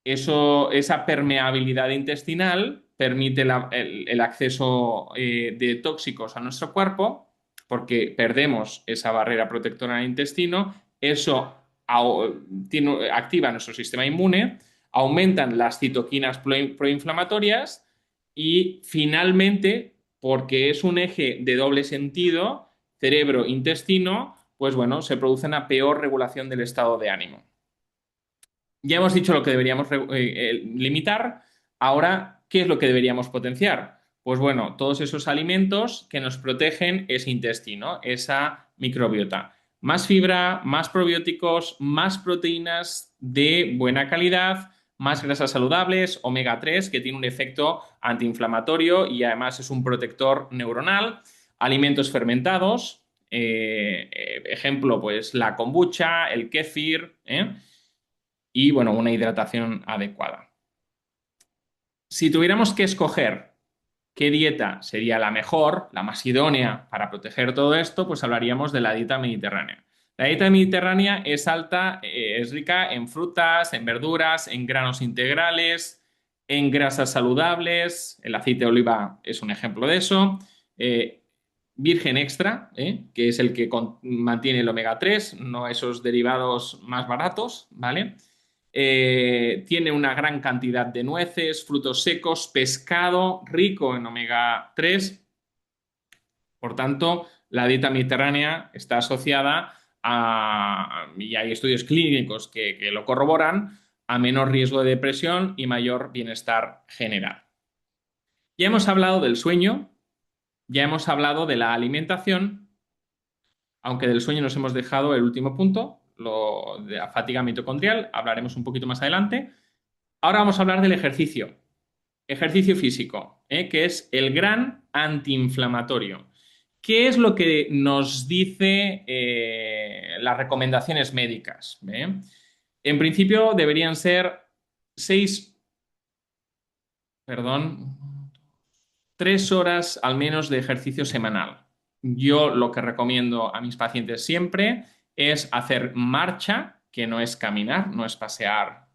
Esa permeabilidad intestinal permite el acceso de tóxicos a nuestro cuerpo porque perdemos esa barrera protectora del intestino, eso activa nuestro sistema inmune, aumentan las citoquinas proinflamatorias y finalmente, porque es un eje de doble sentido, cerebro-intestino, pues bueno, se produce una peor regulación del estado de ánimo. Ya hemos dicho lo que deberíamos limitar. Ahora, ¿qué es lo que deberíamos potenciar? Pues bueno, todos esos alimentos que nos protegen ese intestino, esa microbiota. Más fibra, más probióticos, más proteínas de buena calidad, más grasas saludables, omega 3, que tiene un efecto antiinflamatorio y además es un protector neuronal. Alimentos fermentados, ejemplo, pues la kombucha, el kéfir, y bueno, una hidratación adecuada. Si tuviéramos que escoger qué dieta sería la mejor, la más idónea para proteger todo esto, pues hablaríamos de la dieta mediterránea. La dieta mediterránea es alta, es rica en frutas, en verduras, en granos integrales, en grasas saludables. El aceite de oliva es un ejemplo de eso. virgen extra, que es el que mantiene el omega 3, no esos derivados más baratos, ¿vale? Tiene una gran cantidad de nueces, frutos secos, pescado rico en omega 3. Por tanto, la dieta mediterránea está asociada y hay estudios clínicos que lo corroboran, a menor riesgo de depresión y mayor bienestar general. Ya hemos hablado del sueño, ya hemos hablado de la alimentación, aunque del sueño nos hemos dejado el último punto, lo de la fatiga mitocondrial, hablaremos un poquito más adelante. Ahora vamos a hablar del ejercicio, ejercicio físico, que es el gran antiinflamatorio. ¿Qué es lo que nos dice las recomendaciones médicas? En principio deberían ser 6, perdón, 3 horas al menos de ejercicio semanal. Yo lo que recomiendo a mis pacientes siempre es hacer marcha, que no es caminar, no es pasear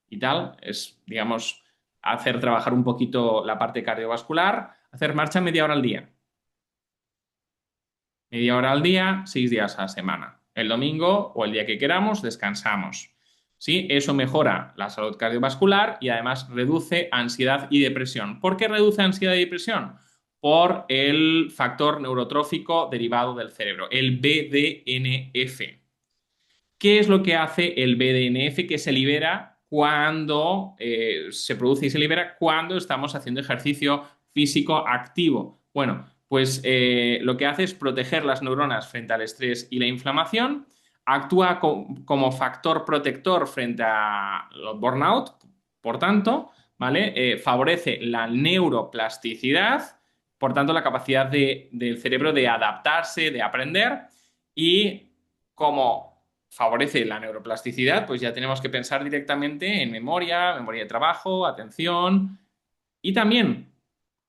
y tal, es, digamos, hacer trabajar un poquito la parte cardiovascular, hacer marcha media hora al día. Media hora al día, 6 días a la semana. El domingo o el día que queramos descansamos. ¿Sí? Eso mejora la salud cardiovascular y además reduce ansiedad y depresión. ¿Por qué reduce ansiedad y depresión? Por el factor neurotrófico derivado del cerebro, el BDNF. ¿Qué es lo que hace el BDNF que se libera cuando se produce y se libera cuando estamos haciendo ejercicio físico activo? Bueno, pues lo que hace es proteger las neuronas frente al estrés y la inflamación, actúa como factor protector frente a los burnout, por tanto, ¿vale? Favorece la neuroplasticidad, por tanto, la capacidad del cerebro de adaptarse, de aprender y como favorece la neuroplasticidad, pues ya tenemos que pensar directamente en memoria, memoria de trabajo, atención y también,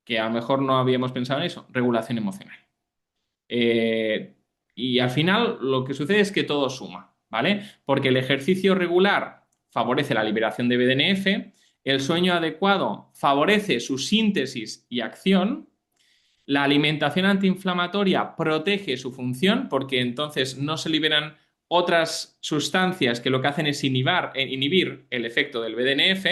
que a lo mejor no habíamos pensado en eso, regulación emocional. Eh, y al final lo que sucede es que todo suma, ¿vale? Porque el ejercicio regular favorece la liberación de BDNF, el sueño adecuado favorece su síntesis y acción, la alimentación antiinflamatoria protege su función porque entonces no se liberan otras sustancias que lo que hacen es inhibir el efecto del BDNF.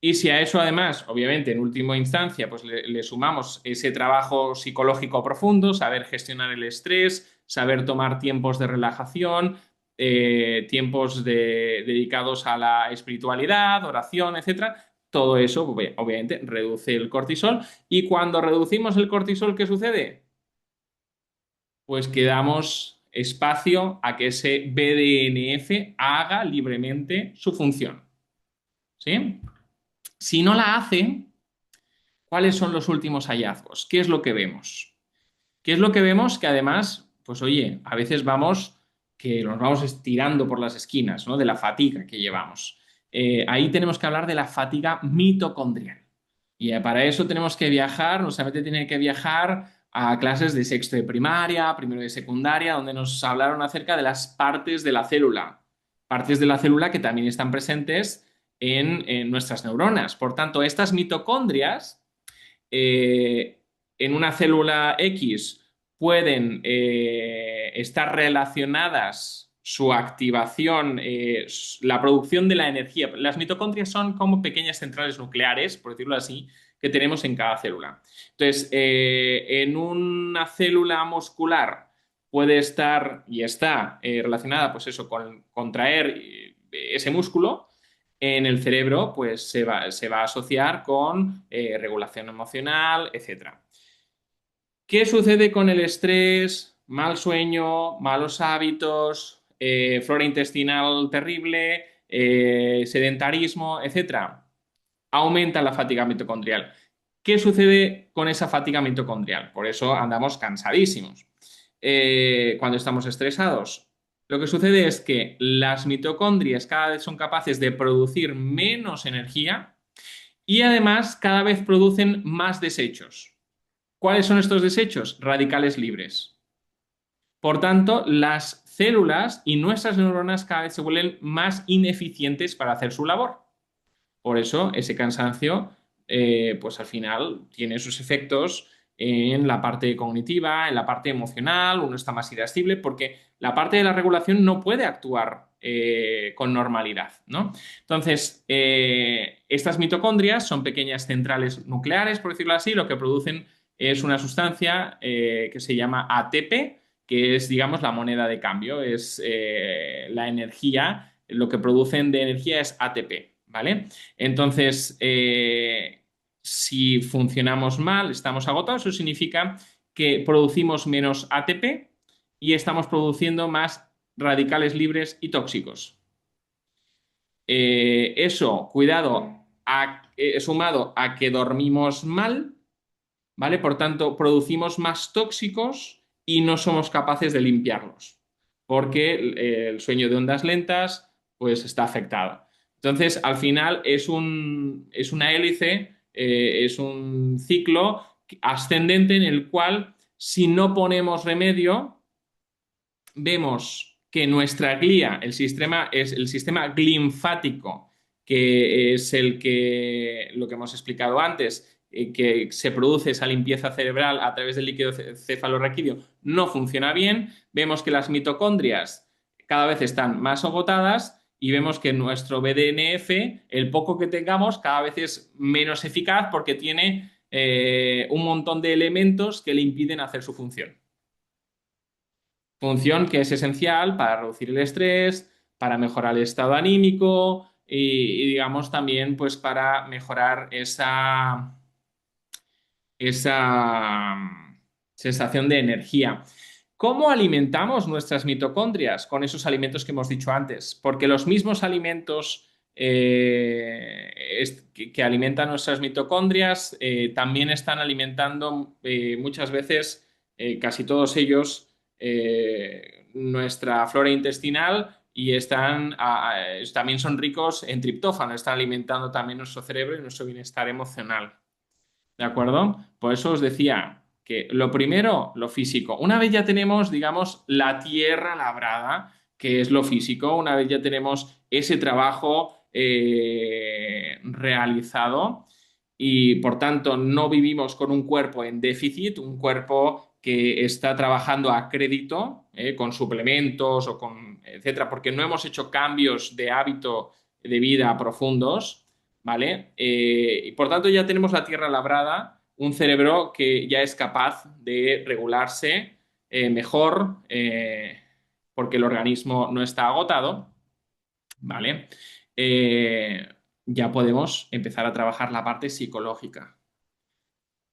Y si a eso además, obviamente, en última instancia, pues le sumamos ese trabajo psicológico profundo, saber gestionar el estrés, saber tomar tiempos de relajación, tiempos dedicados a la espiritualidad, oración, etcétera, todo eso, obviamente, reduce el cortisol. Y cuando reducimos el cortisol, ¿qué sucede? Pues que damos espacio a que ese BDNF haga libremente su función. ¿Sí? Si no la hace, ¿cuáles son los últimos hallazgos? ¿Qué es lo que vemos? ¿Qué es lo que vemos? Que además, pues oye, a veces que nos vamos estirando por las esquinas, ¿no? De la fatiga que llevamos. Ahí tenemos que hablar de la fatiga mitocondrial. Y para eso tenemos que viajar, nuestra mente tiene que viajar a clases de sexto de primaria, primero de secundaria, donde nos hablaron acerca de las partes de la célula. Partes de la célula que también están presentes en nuestras neuronas. Por tanto, estas mitocondrias en una célula X pueden estar relacionadas su activación, la producción de la energía. Las mitocondrias son como pequeñas centrales nucleares, por decirlo así, que tenemos en cada célula. Entonces, en una célula muscular puede estar y está relacionada, pues eso, con contraer ese músculo. En el cerebro, pues se va a asociar con regulación emocional, etcétera. ¿Qué sucede con el estrés, mal sueño, malos hábitos, flora intestinal terrible, sedentarismo, etcétera? Aumenta la fatiga mitocondrial. ¿Qué sucede con esa fatiga mitocondrial? Por eso andamos cansadísimos. Cuando estamos estresados, lo que sucede es que las mitocondrias cada vez son capaces de producir menos energía y además cada vez producen más desechos. ¿Cuáles son estos desechos? Radicales libres. Por tanto, las células y nuestras neuronas cada vez se vuelven más ineficientes para hacer su labor. Por eso ese cansancio, pues al final tiene sus efectos en la parte cognitiva, en la parte emocional, uno está más irascible porque la parte de la regulación no puede actuar con normalidad, ¿no? Entonces, estas mitocondrias son pequeñas centrales nucleares, por decirlo así, lo que producen es una sustancia que se llama ATP, que es, digamos, la moneda de cambio, es la energía, lo que producen de energía es ATP, ¿vale? Entonces, si funcionamos mal, estamos agotados, eso significa que producimos menos ATP y estamos produciendo más radicales libres y tóxicos. Eso, cuidado, sumado a que dormimos mal, ¿vale? Por tanto, producimos más tóxicos y no somos capaces de limpiarlos, porque el sueño de ondas lentas, pues está afectado. Entonces, al final es una hélice, es un ciclo ascendente en el cual, si no ponemos remedio, vemos que nuestra glía, el sistema, es el sistema linfático, que es lo que hemos explicado antes, que se produce esa limpieza cerebral a través del líquido cefalorraquídeo, no funciona bien. Vemos que las mitocondrias cada vez están más agotadas y vemos que nuestro BDNF, el poco que tengamos, cada vez es menos eficaz porque tiene un montón de elementos que le impiden hacer su función. Función que es esencial para reducir el estrés, para mejorar el estado anímico digamos también pues para mejorar esa sensación de energía. ¿Cómo alimentamos nuestras mitocondrias? Con esos alimentos que hemos dicho antes, porque los mismos alimentos que alimentan nuestras mitocondrias también están alimentando muchas veces, casi todos ellos, nuestra flora intestinal y también son ricos en triptófano, están alimentando también nuestro cerebro y nuestro bienestar emocional. ¿De acuerdo? Por eso os decía que lo primero, lo físico. Una vez ya tenemos, digamos, la tierra labrada, que es lo físico, una vez ya tenemos ese trabajo realizado y por tanto no vivimos con un cuerpo en déficit, un cuerpo que está trabajando a crédito, con suplementos o con etcétera, porque no hemos hecho cambios de hábito de vida profundos, ¿vale? Y por tanto ya tenemos la tierra labrada, un cerebro que ya es capaz de regularse mejor porque el organismo no está agotado, ¿vale? Eh, ya podemos empezar a trabajar la parte psicológica.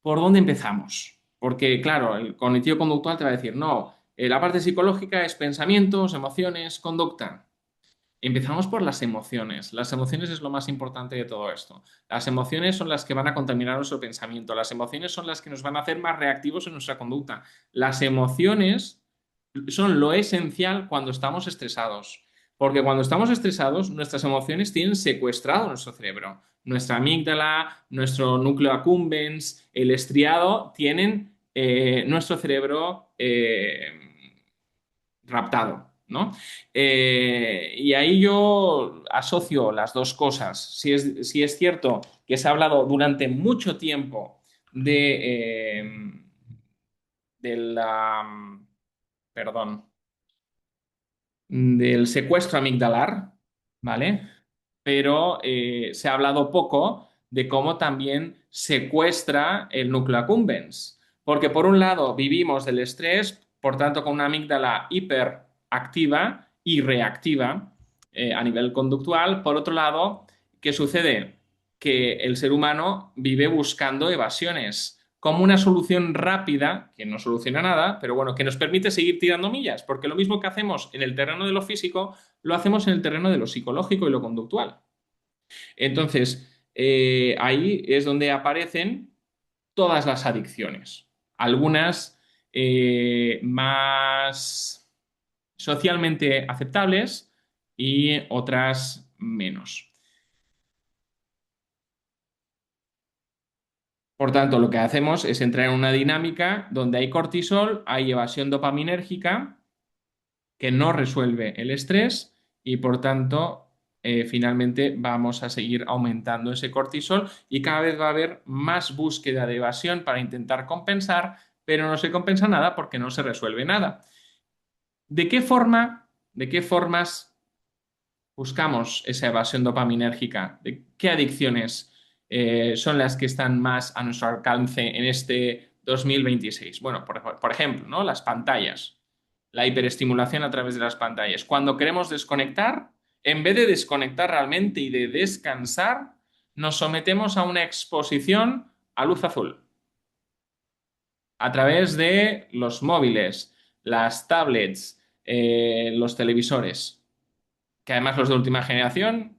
¿Por dónde empezamos? Porque, claro, el cognitivo conductual te va a decir, no, la parte psicológica es pensamientos, emociones, conducta. Empezamos por las emociones. Las emociones es lo más importante de todo esto. Las emociones son las que van a contaminar nuestro pensamiento. Las emociones son las que nos van a hacer más reactivos en nuestra conducta. Las emociones son lo esencial cuando estamos estresados. Porque cuando estamos estresados, nuestras emociones tienen secuestrado nuestro cerebro. Nuestra amígdala, nuestro núcleo accumbens, el estriado, tienen nuestro cerebro raptado, ¿no? Y ahí yo asocio las dos cosas. Si es cierto que se ha hablado durante mucho tiempo de la, perdón, del secuestro amigdalar, ¿vale? Pero se ha hablado poco de cómo también secuestra el núcleo accumbens. Porque por un lado vivimos del estrés, por tanto con una amígdala hiperactiva y reactiva a nivel conductual. Por otro lado, ¿qué sucede? Que el ser humano vive buscando evasiones como una solución rápida, que no soluciona nada, pero bueno, que nos permite seguir tirando millas, porque lo mismo que hacemos en el terreno de lo físico, lo hacemos en el terreno de lo psicológico y lo conductual. Entonces, ahí es donde aparecen todas las adicciones. Algunas más socialmente aceptables y otras menos. Por tanto, lo que hacemos es entrar en una dinámica donde hay cortisol, hay evasión dopaminérgica que no resuelve el estrés y por tanto finalmente vamos a seguir aumentando ese cortisol y cada vez va a haber más búsqueda de evasión para intentar compensar, pero no se compensa nada porque no se resuelve nada. ¿De qué forma, de qué formas buscamos esa evasión dopaminérgica? ¿De qué adicciones son las que están más a nuestro alcance en este 2026? Bueno, por ejemplo, ¿no? Las pantallas, la hiperestimulación a través de las pantallas. Cuando queremos desconectar, en vez de desconectar realmente y de descansar, nos sometemos a una exposición a luz azul a través de los móviles, las tablets, los televisores, que además los de última generación,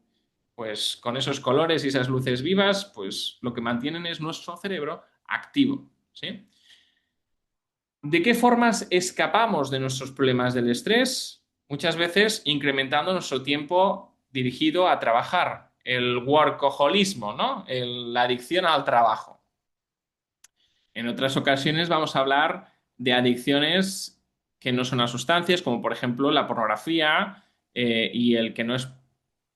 pues con esos colores y esas luces vivas, pues lo que mantienen es nuestro cerebro activo, ¿sí? ¿De qué formas escapamos de nuestros problemas del estrés? Muchas veces incrementando nuestro tiempo dirigido a trabajar, el workaholismo, ¿no? La adicción al trabajo. En otras ocasiones vamos a hablar de adicciones que no son a sustancias, como por ejemplo la pornografía y el que no es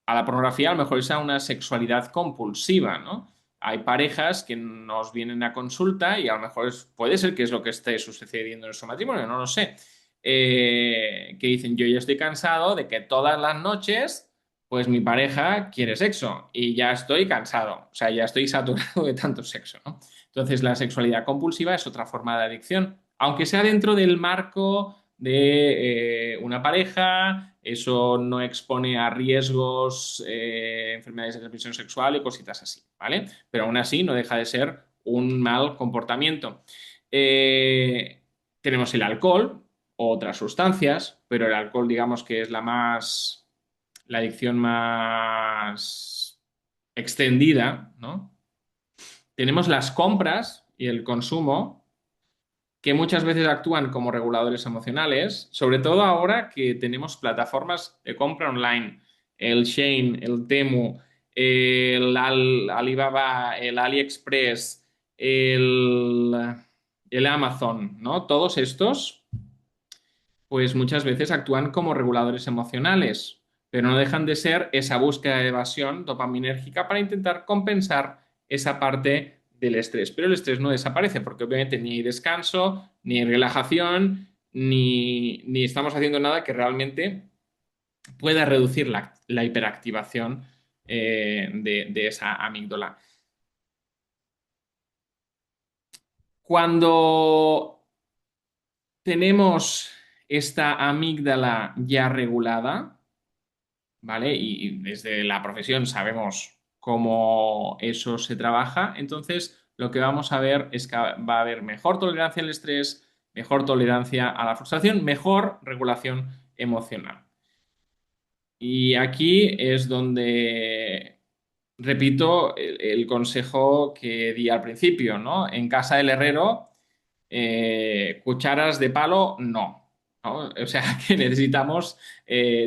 a la pornografía, a lo mejor es a una sexualidad compulsiva, ¿no? Hay parejas que nos vienen a consulta y a lo mejor puede ser que es lo que esté sucediendo en su matrimonio, no lo sé. Que dicen, yo ya estoy cansado de que todas las noches, pues mi pareja quiere sexo y ya estoy cansado, o sea, ya estoy saturado de tanto sexo, ¿no? Entonces, la sexualidad compulsiva es otra forma de adicción, aunque sea dentro del marco de una pareja, eso no expone a riesgos, enfermedades de transmisión sexual y cositas así, ¿vale? Pero aún así no deja de ser un mal comportamiento. Eh, tenemos el alcohol, otras sustancias, pero el alcohol digamos que es la adicción más extendida, ¿no? Tenemos las compras y el consumo, que muchas veces actúan como reguladores emocionales, sobre todo ahora que tenemos plataformas de compra online, el Shein, el Temu, el Alibaba, el AliExpress, el, el Amazon, ¿no? Todos estos pues muchas veces actúan como reguladores emocionales, pero no dejan de ser esa búsqueda de evasión dopaminérgica para intentar compensar esa parte del estrés. Pero el estrés no desaparece porque obviamente ni hay descanso, ni hay relajación, ni estamos haciendo nada que realmente pueda reducir la hiperactivación de esa amígdala. Cuando tenemos esta amígdala ya regulada, ¿vale? Y desde la profesión sabemos cómo eso se trabaja. Entonces, lo que vamos a ver es que va a haber mejor tolerancia al estrés, mejor tolerancia a la frustración, mejor regulación emocional. Y aquí es donde repito el consejo que di al principio, ¿no? En casa del herrero, cucharas de palo, no, ¿no? O sea, que necesitamos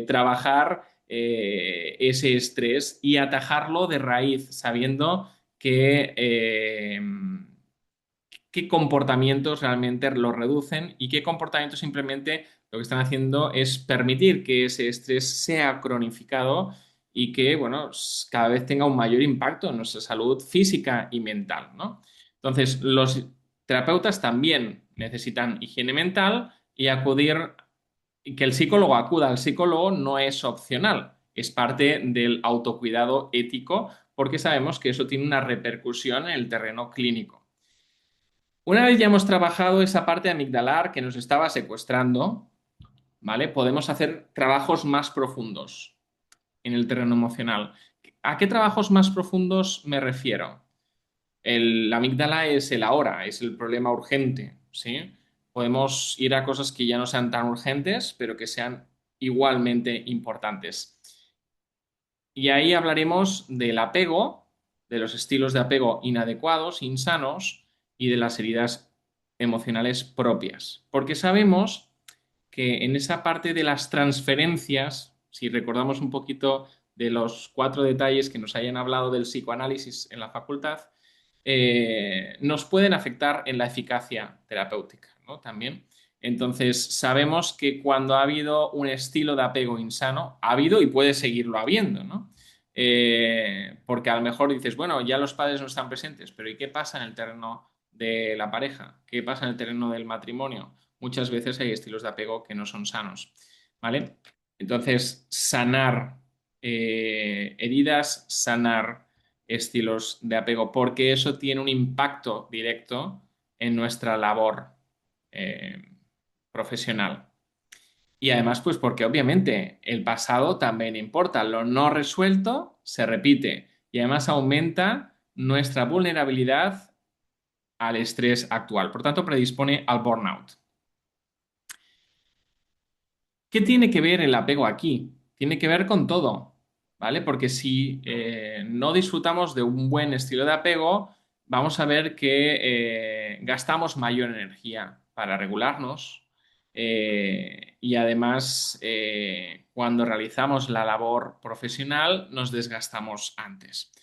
trabajar ese estrés y atajarlo de raíz, sabiendo qué comportamientos realmente lo reducen y qué comportamientos simplemente lo que están haciendo es permitir que ese estrés sea cronificado y que, bueno, cada vez tenga un mayor impacto en nuestra salud física y mental, ¿no? Entonces, los terapeutas también necesitan higiene mental y que el psicólogo acuda al psicólogo no es opcional, es parte del autocuidado ético porque sabemos que eso tiene una repercusión en el terreno clínico. Una vez ya hemos trabajado esa parte amigdalar que nos estaba secuestrando, ¿vale? Podemos hacer trabajos más profundos en el terreno emocional. ¿A qué trabajos más profundos me refiero? La amígdala es el ahora, es el problema urgente, ¿sí? Podemos ir a cosas que ya no sean tan urgentes, pero que sean igualmente importantes. Y ahí hablaremos del apego, de los estilos de apego inadecuados, insanos y de las heridas emocionales propias. Porque sabemos que en esa parte de las transferencias, si recordamos un poquito de los 4 detalles que nos hayan hablado del psicoanálisis en la facultad, nos pueden afectar en la eficacia terapéutica, ¿no? También. Entonces, sabemos que cuando ha habido un estilo de apego insano, ha habido y puede seguirlo habiendo, ¿no? porque a lo mejor dices, bueno, ya los padres no están presentes, pero ¿y qué pasa en el terreno de la pareja? ¿Qué pasa en el terreno del matrimonio? Muchas veces hay estilos de apego que no son sanos, ¿vale? Entonces, sanar heridas, sanar estilos de apego, porque eso tiene un impacto directo en nuestra labor eh, profesional. Y además, pues porque obviamente el pasado también importa. Lo no resuelto se repite y además aumenta nuestra vulnerabilidad al estrés actual. Por tanto, predispone al burnout. ¿Qué tiene que ver el apego aquí? Tiene que ver con todo, ¿vale? Porque si no disfrutamos de un buen estilo de apego, vamos a ver que gastamos mayor energía para regularnos y además cuando realizamos la labor profesional nos desgastamos antes.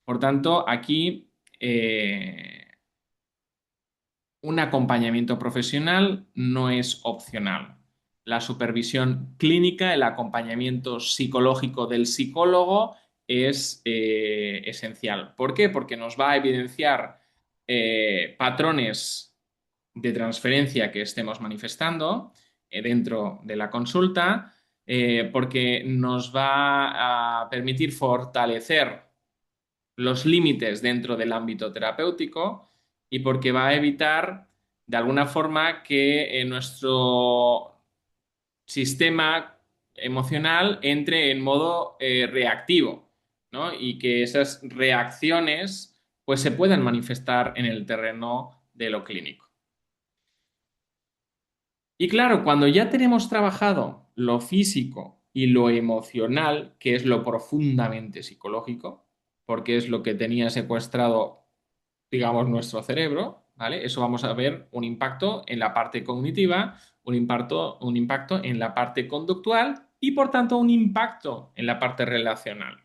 Por tanto, aquí un acompañamiento profesional no es opcional. La supervisión clínica, el acompañamiento psicológico del psicólogo es esencial. ¿Por qué? Porque nos va a evidenciar patrones de transferencia que estemos manifestando dentro de la consulta, porque nos va a permitir fortalecer los límites dentro del ámbito terapéutico y porque va a evitar de alguna forma que nuestro sistema emocional entre en modo reactivo, ¿no? Y que esas reacciones pues se puedan manifestar en el terreno de lo clínico. Y claro, cuando ya tenemos trabajado lo físico y lo emocional, que es lo profundamente psicológico, porque es lo que tenía secuestrado, digamos, nuestro cerebro, ¿vale? Eso vamos a ver un impacto en la parte cognitiva, un impacto en la parte conductual y, por tanto, un impacto en la parte relacional.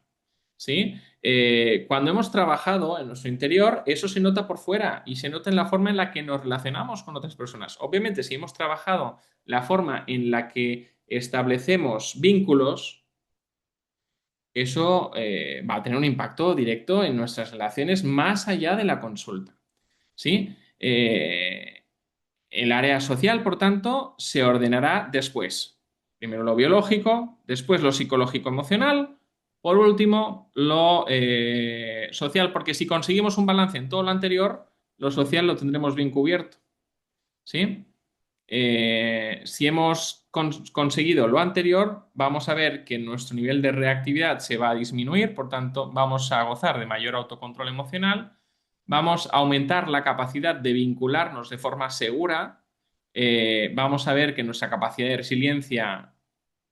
¿Sí? Cuando hemos trabajado en nuestro interior, eso se nota por fuera y se nota en la forma en la que nos relacionamos con otras personas. Obviamente, si hemos trabajado la forma en la que establecemos vínculos, eso va a tener un impacto directo en nuestras relaciones más allá de la consulta. ¿Sí? El área social, por tanto, se ordenará después. Primero lo biológico, después lo psicológico-emocional, por último lo social, porque si conseguimos un balance en todo lo anterior, lo social lo tendremos bien cubierto. ¿Sí? Si hemos conseguido lo anterior, vamos a ver que nuestro nivel de reactividad se va a disminuir, por tanto, vamos a gozar de mayor autocontrol emocional, vamos a aumentar la capacidad de vincularnos de forma segura, vamos a ver que nuestra capacidad de resiliencia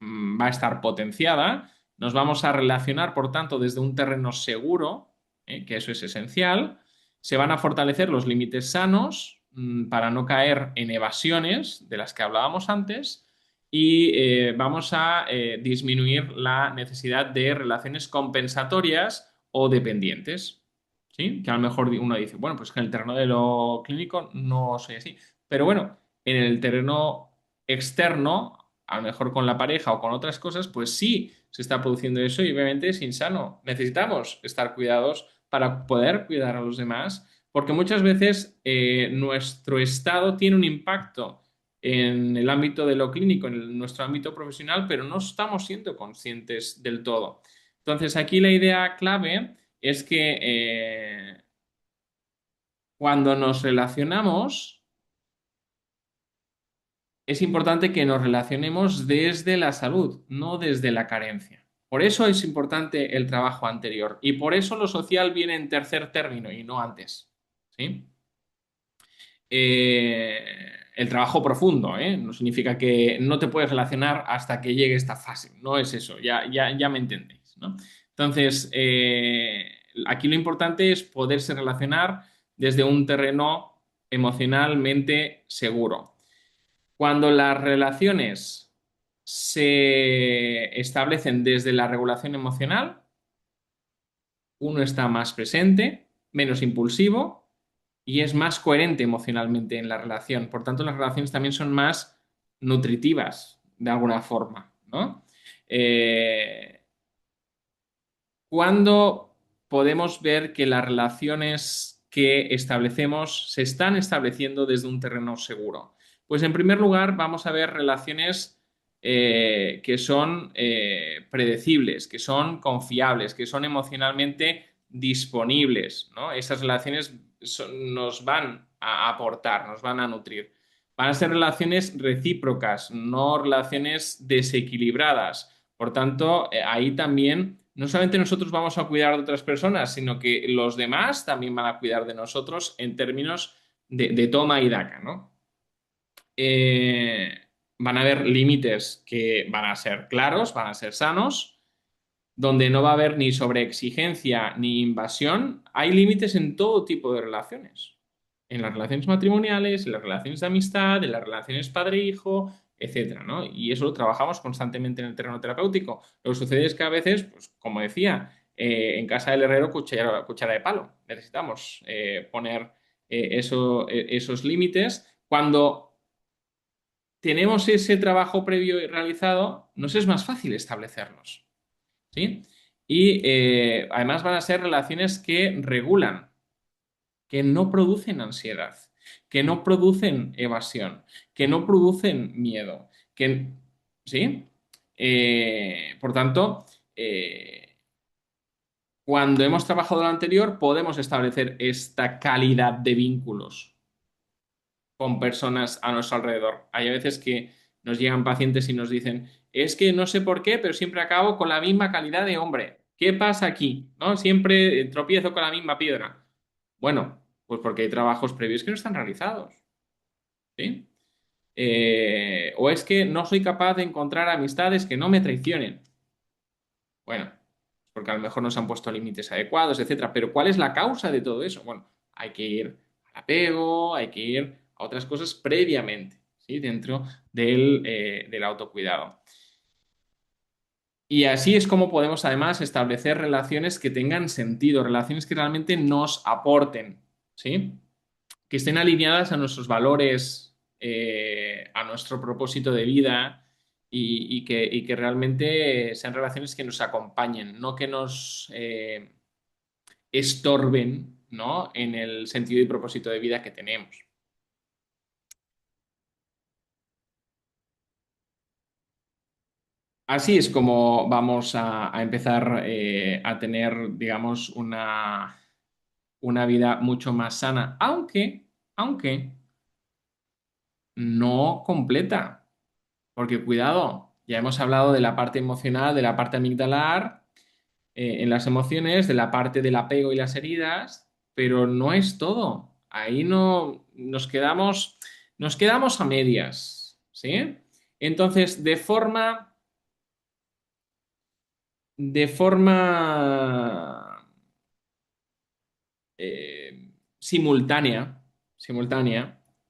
va a estar potenciada, nos vamos a relacionar, por tanto, desde un terreno seguro, que eso es esencial, se van a fortalecer los límites sanos para no caer en evasiones de las que hablábamos antes y vamos a disminuir la necesidad de relaciones compensatorias o dependientes. ¿Sí? Que a lo mejor uno dice, bueno, pues que en el terreno de lo clínico no soy así. Pero bueno, en el terreno externo, a lo mejor con la pareja o con otras cosas, pues sí se está produciendo eso y obviamente es insano. Necesitamos estar cuidados para poder cuidar a los demás, porque muchas veces nuestro estado tiene un impacto en el ámbito de lo clínico, en nuestro ámbito profesional, pero no estamos siendo conscientes del todo. Entonces, aquí la idea clave es que cuando nos relacionamos, es importante que nos relacionemos desde la salud, no desde la carencia. Por eso es importante el trabajo anterior y por eso lo social viene en tercer término y no antes. ¿Sí? El trabajo profundo, ¿eh? No significa que no te puedes relacionar hasta que llegue esta fase. No es eso, ya me entendéis, ¿no? Entonces, aquí lo importante es poderse relacionar desde un terreno emocionalmente seguro. Cuando las relaciones se establecen desde la regulación emocional, uno está más presente, menos impulsivo y es más coherente emocionalmente en la relación. Por tanto, las relaciones también son más nutritivas de alguna forma, ¿no? Eh, ¿Cuándo podemos ver que las relaciones que establecemos se están estableciendo desde un terreno seguro? Pues en primer lugar vamos a ver relaciones que son predecibles, que son confiables, que son emocionalmente disponibles, ¿no? Esas relaciones nos van a aportar, nos van a nutrir. Van a ser relaciones recíprocas, no relaciones desequilibradas. Por tanto, ahí también no solamente nosotros vamos a cuidar de otras personas, sino que los demás también van a cuidar de nosotros en términos de toma y daca, ¿no? Eh, Van a haber límites que van a ser claros, van a ser sanos, donde no va a haber ni sobreexigencia ni invasión. Hay límites en todo tipo de relaciones. En las relaciones matrimoniales, en las relaciones de amistad, en las relaciones padre-hijo, etcétera, ¿no? Y eso lo trabajamos constantemente en el terreno terapéutico. Lo que sucede es que a veces, pues, como decía, en casa del herrero cuchara de palo. Necesitamos poner esos límites. Cuando tenemos ese trabajo previo y realizado, nos es más fácil establecerlos. ¿Sí? Y además van a ser relaciones que regulan, que no producen ansiedad, que no producen evasión, que no producen miedo, que, ¿sí? Por tanto, cuando hemos trabajado lo anterior, podemos establecer esta calidad de vínculos con personas a nuestro alrededor. Hay veces que nos llegan pacientes y nos dicen, es que no sé por qué, pero siempre acabo con la misma calidad de hombre. ¿Qué pasa aquí? ¿No? Siempre tropiezo con la misma piedra. Bueno, pues porque hay trabajos previos que no están realizados. ¿Sí? O es que no soy capaz de encontrar amistades que no me traicionen. Bueno, porque a lo mejor no se han puesto límites adecuados, etcétera. Pero ¿cuál es la causa de todo eso? Bueno, hay que ir al apego, hay que ir a otras cosas previamente, ¿sí? Dentro del autocuidado. Y así es como podemos además establecer relaciones que tengan sentido, relaciones que realmente nos aporten, ¿sí? Que estén alineadas a nuestros valores, a nuestro propósito de vida y que realmente sean relaciones que nos acompañen, no que nos estorben, ¿no? En el sentido y propósito de vida que tenemos. Así es como vamos a empezar a tener, digamos, una vida mucho más sana, aunque no completa. Porque cuidado, ya hemos hablado de la parte emocional, de la parte amigdalar, en las emociones, de la parte del apego y las heridas, pero no es todo. Ahí no nos quedamos a medias, ¿sí? Entonces, de forma simultánea,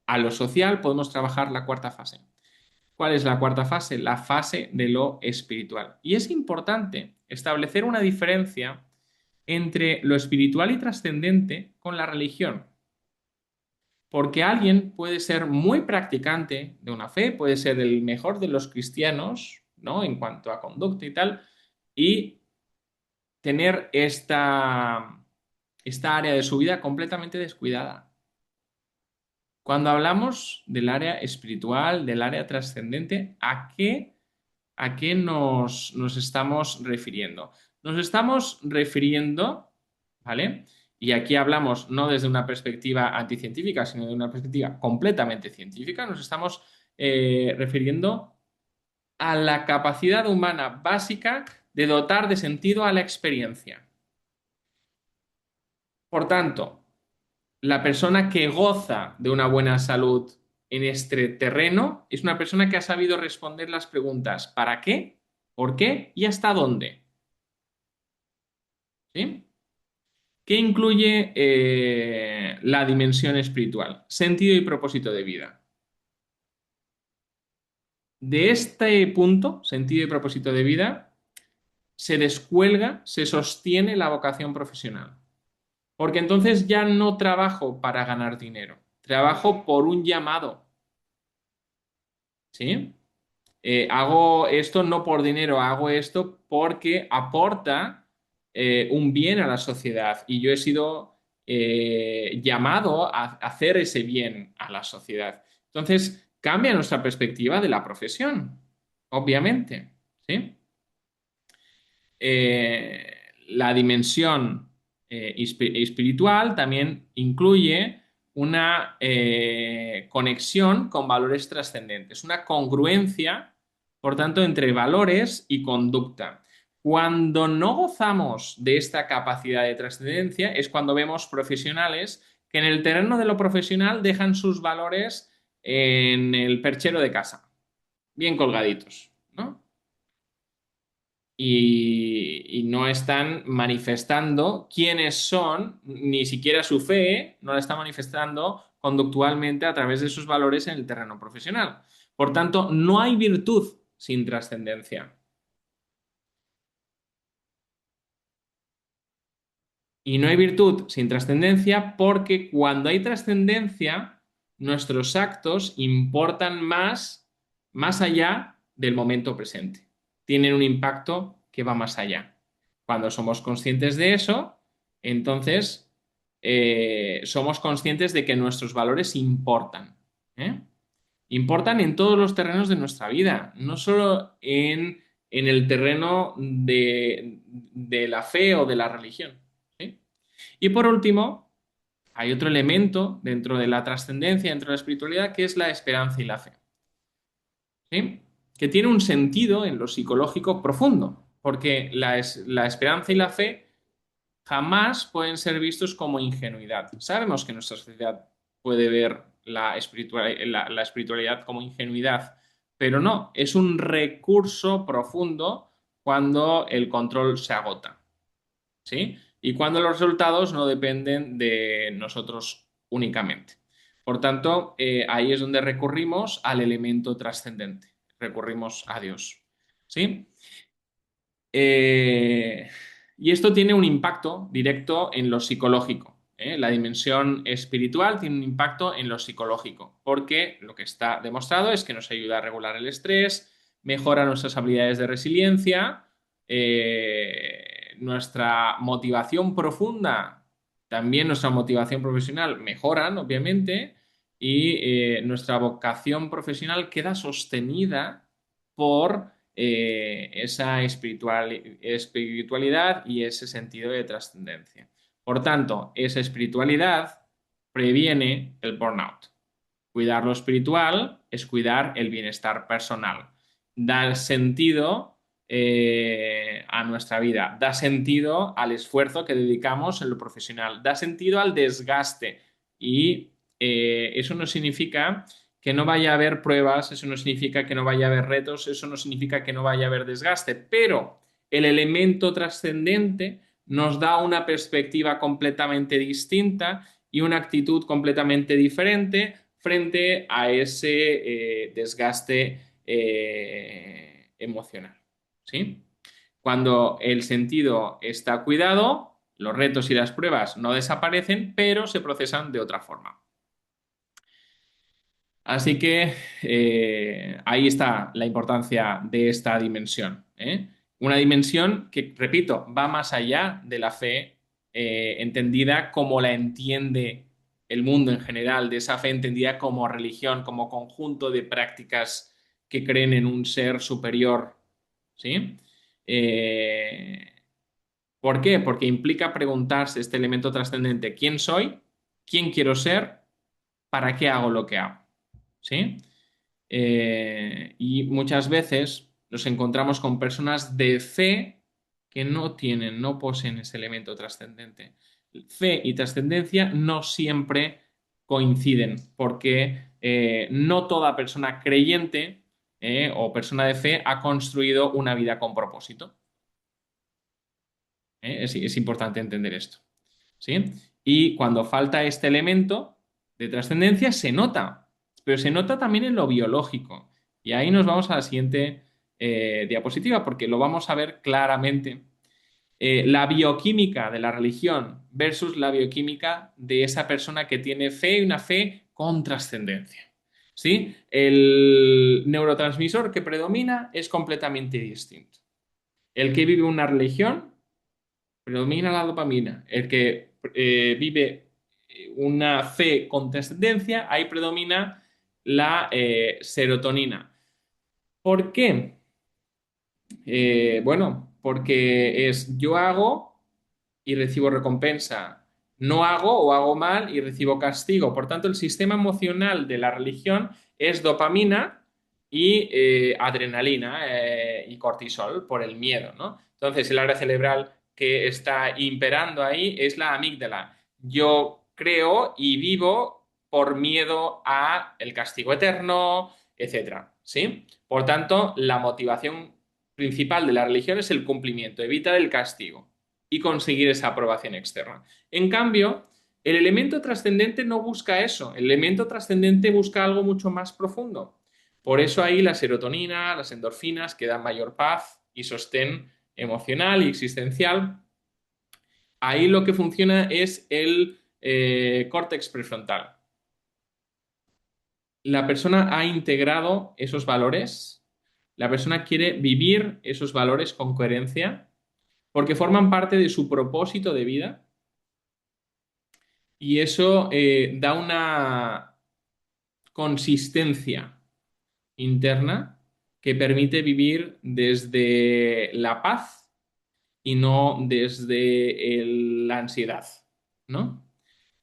a lo social podemos trabajar la cuarta fase. ¿Cuál es la cuarta fase? La fase de lo espiritual. Y es importante establecer una diferencia entre lo espiritual y trascendente con la religión. Porque alguien puede ser muy practicante de una fe, puede ser el mejor de los cristianos, ¿no? En cuanto a conducta y tal, y tener esta área de su vida completamente descuidada. Cuando hablamos del área espiritual, del área trascendente, ¿a qué nos estamos refiriendo? Nos estamos refiriendo, ¿vale? Y aquí hablamos no desde una perspectiva anticientífica, sino de una perspectiva completamente científica. Nos estamos refiriendo a la capacidad humana básica de dotar de sentido a la experiencia. Por tanto, la persona que goza de una buena salud en este terreno es una persona que ha sabido responder las preguntas ¿para qué? ¿Por qué? ¿Y hasta dónde? ¿Sí? ¿Qué incluye la dimensión espiritual? Sentido y propósito de vida. De este punto, sentido y propósito de vida, se descuelga, se sostiene la vocación profesional. Porque entonces ya no trabajo para ganar dinero, trabajo por un llamado. ¿Sí? Hago esto no por dinero, hago esto porque aporta un bien a la sociedad y yo he sido llamado a hacer ese bien a la sociedad. Entonces, cambia nuestra perspectiva de la profesión, obviamente, ¿sí? Eh, la dimensión espiritual también incluye una conexión con valores trascendentes, una congruencia, por tanto, entre valores y conducta. Cuando no gozamos de esta capacidad de trascendencia es cuando vemos profesionales que en el terreno de lo profesional dejan sus valores en el perchero de casa, bien colgaditos, ¿no? Y no están manifestando quiénes son, ni siquiera su fe, no la está manifestando conductualmente a través de sus valores en el terreno profesional. Por tanto, no hay virtud sin trascendencia. Y no hay virtud sin trascendencia porque cuando hay trascendencia, nuestros actos importan más allá del momento presente. Tienen un impacto que va más allá. Cuando somos conscientes de eso, entonces somos conscientes de que nuestros valores importan. ¿Eh? Importan en todos los terrenos de nuestra vida, no solo en el terreno de la fe o de la religión. ¿Sí? Y por último, hay otro elemento dentro de la trascendencia, dentro de la espiritualidad, que es la esperanza y la fe. ¿Sí? Que tiene un sentido en lo psicológico profundo, porque la esperanza y la fe jamás pueden ser vistos como ingenuidad. Sabemos que nuestra sociedad puede ver la espiritualidad como ingenuidad, pero no, es un recurso profundo cuando el control se agota. ¿Sí? Y cuando los resultados no dependen de nosotros únicamente. Por tanto, ahí es donde recurrimos al elemento trascendente, recurrimos a Dios. ¿Sí? Eh, y esto tiene un impacto directo en lo psicológico. ¿Eh? La dimensión espiritual tiene un impacto en lo psicológico, porque lo que está demostrado es que nos ayuda a regular el estrés, mejora nuestras habilidades de resiliencia, nuestra motivación profunda, también nuestra motivación profesional mejoran, obviamente, y nuestra vocación profesional queda sostenida por esa espiritualidad y ese sentido de trascendencia. Por tanto, esa espiritualidad previene el burnout. Cuidar lo espiritual es cuidar el bienestar personal. Da sentido a nuestra vida, da sentido al esfuerzo que dedicamos en lo profesional, da sentido al desgaste y eso no significa que no vaya a haber pruebas, eso no significa que no vaya a haber retos, eso no significa que no vaya a haber desgaste, pero el elemento trascendente nos da una perspectiva completamente distinta y una actitud completamente diferente frente a ese desgaste emocional. ¿Sí? Cuando el sentido está cuidado, los retos y las pruebas no desaparecen, pero se procesan de otra forma. Así que ahí está la importancia de esta dimensión. ¿Eh? Una dimensión que, repito, va más allá de la fe entendida como la entiende el mundo en general, de esa fe entendida como religión, como conjunto de prácticas que creen en un ser superior. ¿Sí? Eh, ¿Por qué? Porque implica preguntarse este elemento trascendente: ¿quién soy? ¿Quién quiero ser? ¿Para qué hago lo que hago? ¿Sí? Y muchas veces nos encontramos con personas de fe que no tienen, no poseen ese elemento trascendente. Fe y trascendencia no siempre coinciden, porque no toda persona creyente o persona de fe ha construido una vida con propósito. Es importante entender esto. ¿Sí? Y cuando falta este elemento de trascendencia, se nota, pero se nota también en lo biológico. Y ahí nos vamos a la siguiente diapositiva, porque lo vamos a ver claramente. La bioquímica de la religión versus la bioquímica de esa persona que tiene fe y una fe con trascendencia. ¿Sí? El neurotransmisor que predomina es completamente distinto. El que vive una religión predomina la dopamina. El que vive una fe con trascendencia, ahí predomina la serotonina. ¿Por qué? Bueno, porque es yo hago y recibo recompensa. No hago o hago mal y recibo castigo. Por tanto, el sistema emocional de la religión es dopamina y adrenalina y cortisol por el miedo, ¿no? Entonces, el área cerebral que está imperando ahí es la amígdala. Yo creo y vivo por miedo a el castigo eterno, etcétera, ¿sí? Por tanto, la motivación principal de la religión es el cumplimiento, evitar el castigo y conseguir esa aprobación externa. En cambio, el elemento trascendente no busca eso, el elemento trascendente busca algo mucho más profundo. Por eso ahí la serotonina, las endorfinas que dan mayor paz y sostén emocional y existencial. Ahí lo que funciona es el córtex prefrontal. La persona ha integrado esos valores, la persona quiere vivir esos valores con coherencia porque forman parte de su propósito de vida y eso da una consistencia interna que permite vivir desde la paz y no desde la ansiedad, ¿no?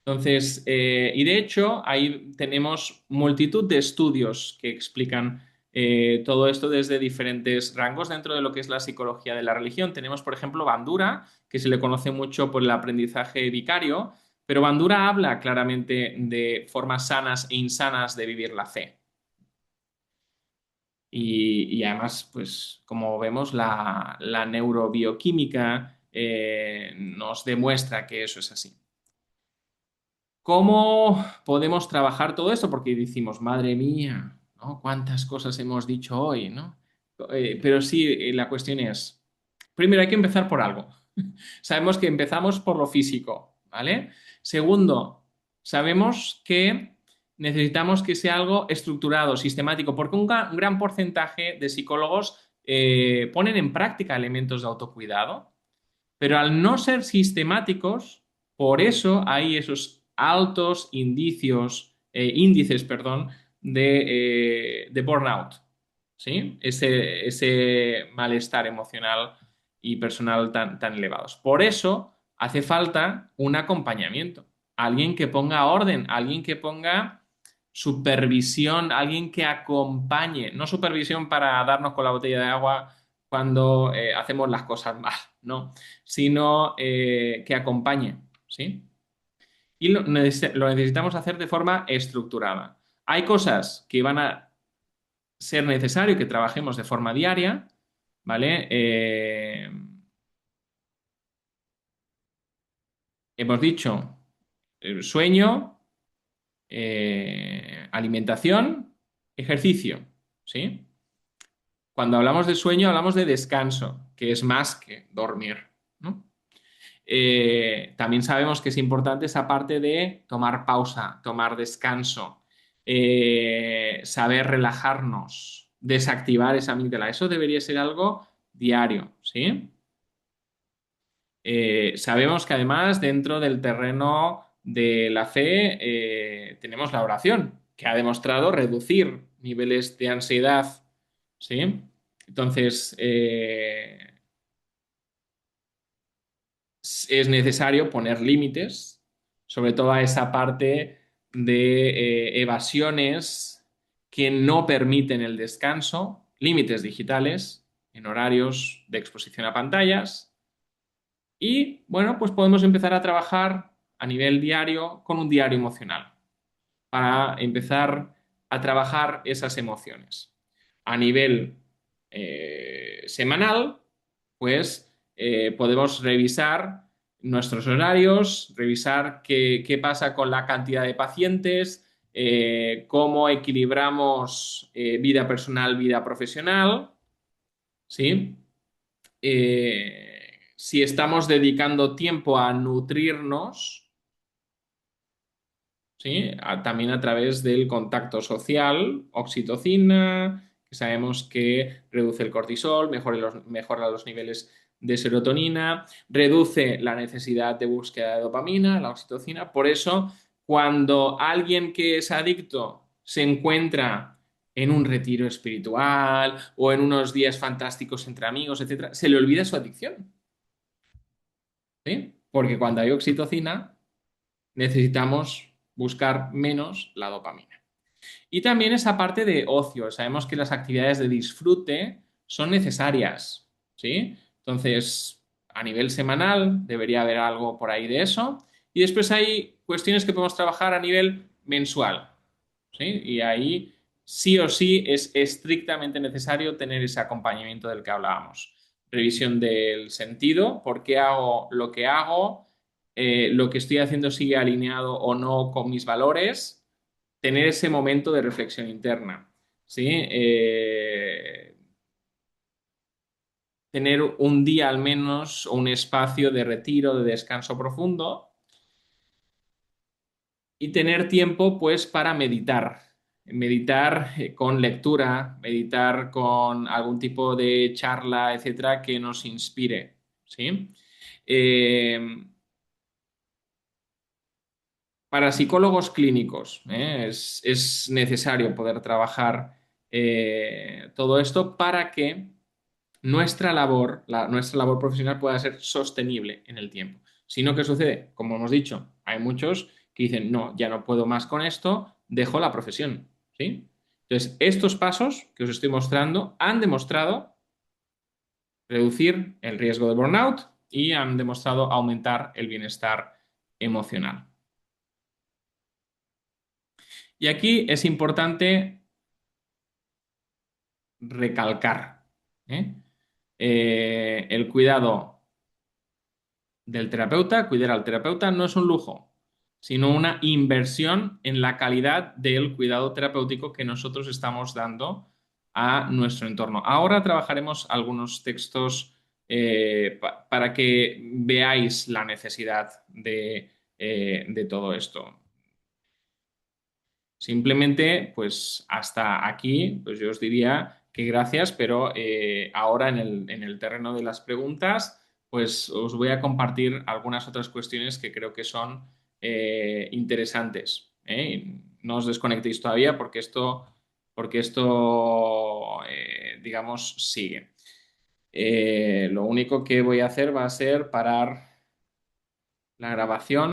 Entonces, y de hecho, ahí tenemos multitud de estudios que explican todo esto desde diferentes rangos dentro de lo que es la psicología de la religión. Tenemos, por ejemplo, Bandura, que se le conoce mucho por el aprendizaje vicario, pero Bandura habla claramente de formas sanas e insanas de vivir la fe. Y además, pues como vemos, la neurobioquímica nos demuestra que eso es así. ¿Cómo podemos trabajar todo esto? Porque decimos, madre mía, ¿no? ¿Cuántas cosas hemos dicho hoy, ¿no? Pero sí, la cuestión es, primero hay que empezar por algo. Sabemos que empezamos por lo físico, ¿vale? Segundo, sabemos que necesitamos que sea algo estructurado, sistemático, porque un gran porcentaje de psicólogos ponen en práctica elementos de autocuidado, pero al no ser sistemáticos, por eso hay esos altos índices, perdón, de burnout, ¿sí? Ese malestar emocional y personal tan elevados. Por eso hace falta un acompañamiento, alguien que ponga orden, alguien que ponga supervisión, alguien que acompañe, no supervisión para darnos con la botella de agua cuando hacemos las cosas mal, ¿no? Sino que acompañe, ¿sí? Y lo necesitamos hacer de forma estructurada. Hay cosas que van a ser necesario que trabajemos de forma diaria, ¿vale? Hemos dicho sueño, alimentación, ejercicio, ¿sí? Cuando hablamos de sueño hablamos de descanso, que es más que dormir, ¿no? También sabemos que es importante esa parte de tomar pausa, tomar descanso, saber relajarnos, desactivar esa amígdala. Eso debería ser algo diario, ¿sí? Sabemos que además dentro del terreno de la fe tenemos la oración, que ha demostrado reducir niveles de ansiedad, ¿sí? Entonces, es necesario poner límites, sobre todo a esa parte de evasiones que no permiten el descanso, límites digitales en horarios de exposición a pantallas y, bueno, pues podemos empezar a trabajar a nivel diario con un diario emocional para empezar a trabajar esas emociones. A nivel semanal, pues podemos revisar nuestros horarios, revisar qué pasa con la cantidad de pacientes, cómo equilibramos vida personal, vida profesional, ¿sí? Si estamos dedicando tiempo a nutrirnos, ¿sí? También a través del contacto social, oxitocina, que sabemos que reduce el cortisol, mejora los niveles de serotonina, reduce la necesidad de búsqueda de dopamina, la oxitocina. Por eso, cuando alguien que es adicto se encuentra en un retiro espiritual o en unos días fantásticos entre amigos, etcétera, se le olvida su adicción. ¿Sí? Porque cuando hay oxitocina, necesitamos buscar menos la dopamina. Y también esa parte de ocio. Sabemos que las actividades de disfrute son necesarias, ¿sí? Entonces, a nivel semanal debería haber algo por ahí de eso. Y después hay cuestiones que podemos trabajar a nivel mensual, ¿sí? Y ahí sí o sí es estrictamente necesario tener ese acompañamiento del que hablábamos. Revisión del sentido, por qué hago lo que hago, lo que estoy haciendo sigue alineado o no con mis valores, tener ese momento de reflexión interna, ¿sí? Tener un día al menos o un espacio de retiro, de descanso profundo y tener tiempo pues para meditar. Meditar con lectura, meditar con algún tipo de charla, etcétera, que nos inspire, ¿sí? Eh, para psicólogos clínicos, es necesario poder trabajar todo esto para que nuestra labor profesional pueda ser sostenible en el tiempo. Si no, ¿qué sucede? Como hemos dicho, hay muchos que dicen, no, ya no puedo más con esto, dejo la profesión, ¿sí? Entonces, estos pasos que os estoy mostrando han demostrado reducir el riesgo de burnout y han demostrado aumentar el bienestar emocional. Y aquí es importante recalcar, ¿eh? El cuidado del terapeuta, cuidar al terapeuta no es un lujo, sino una inversión en la calidad del cuidado terapéutico que nosotros estamos dando a nuestro entorno. Ahora trabajaremos algunos textos para que veáis la necesidad de todo esto. Simplemente, pues hasta aquí, pues yo os diría que gracias, pero ahora en el terreno de las preguntas, pues os voy a compartir algunas otras cuestiones que creo que son interesantes. ¿Eh? No os desconectéis todavía porque esto digamos, sigue. Lo único que voy a hacer va a ser parar la grabación.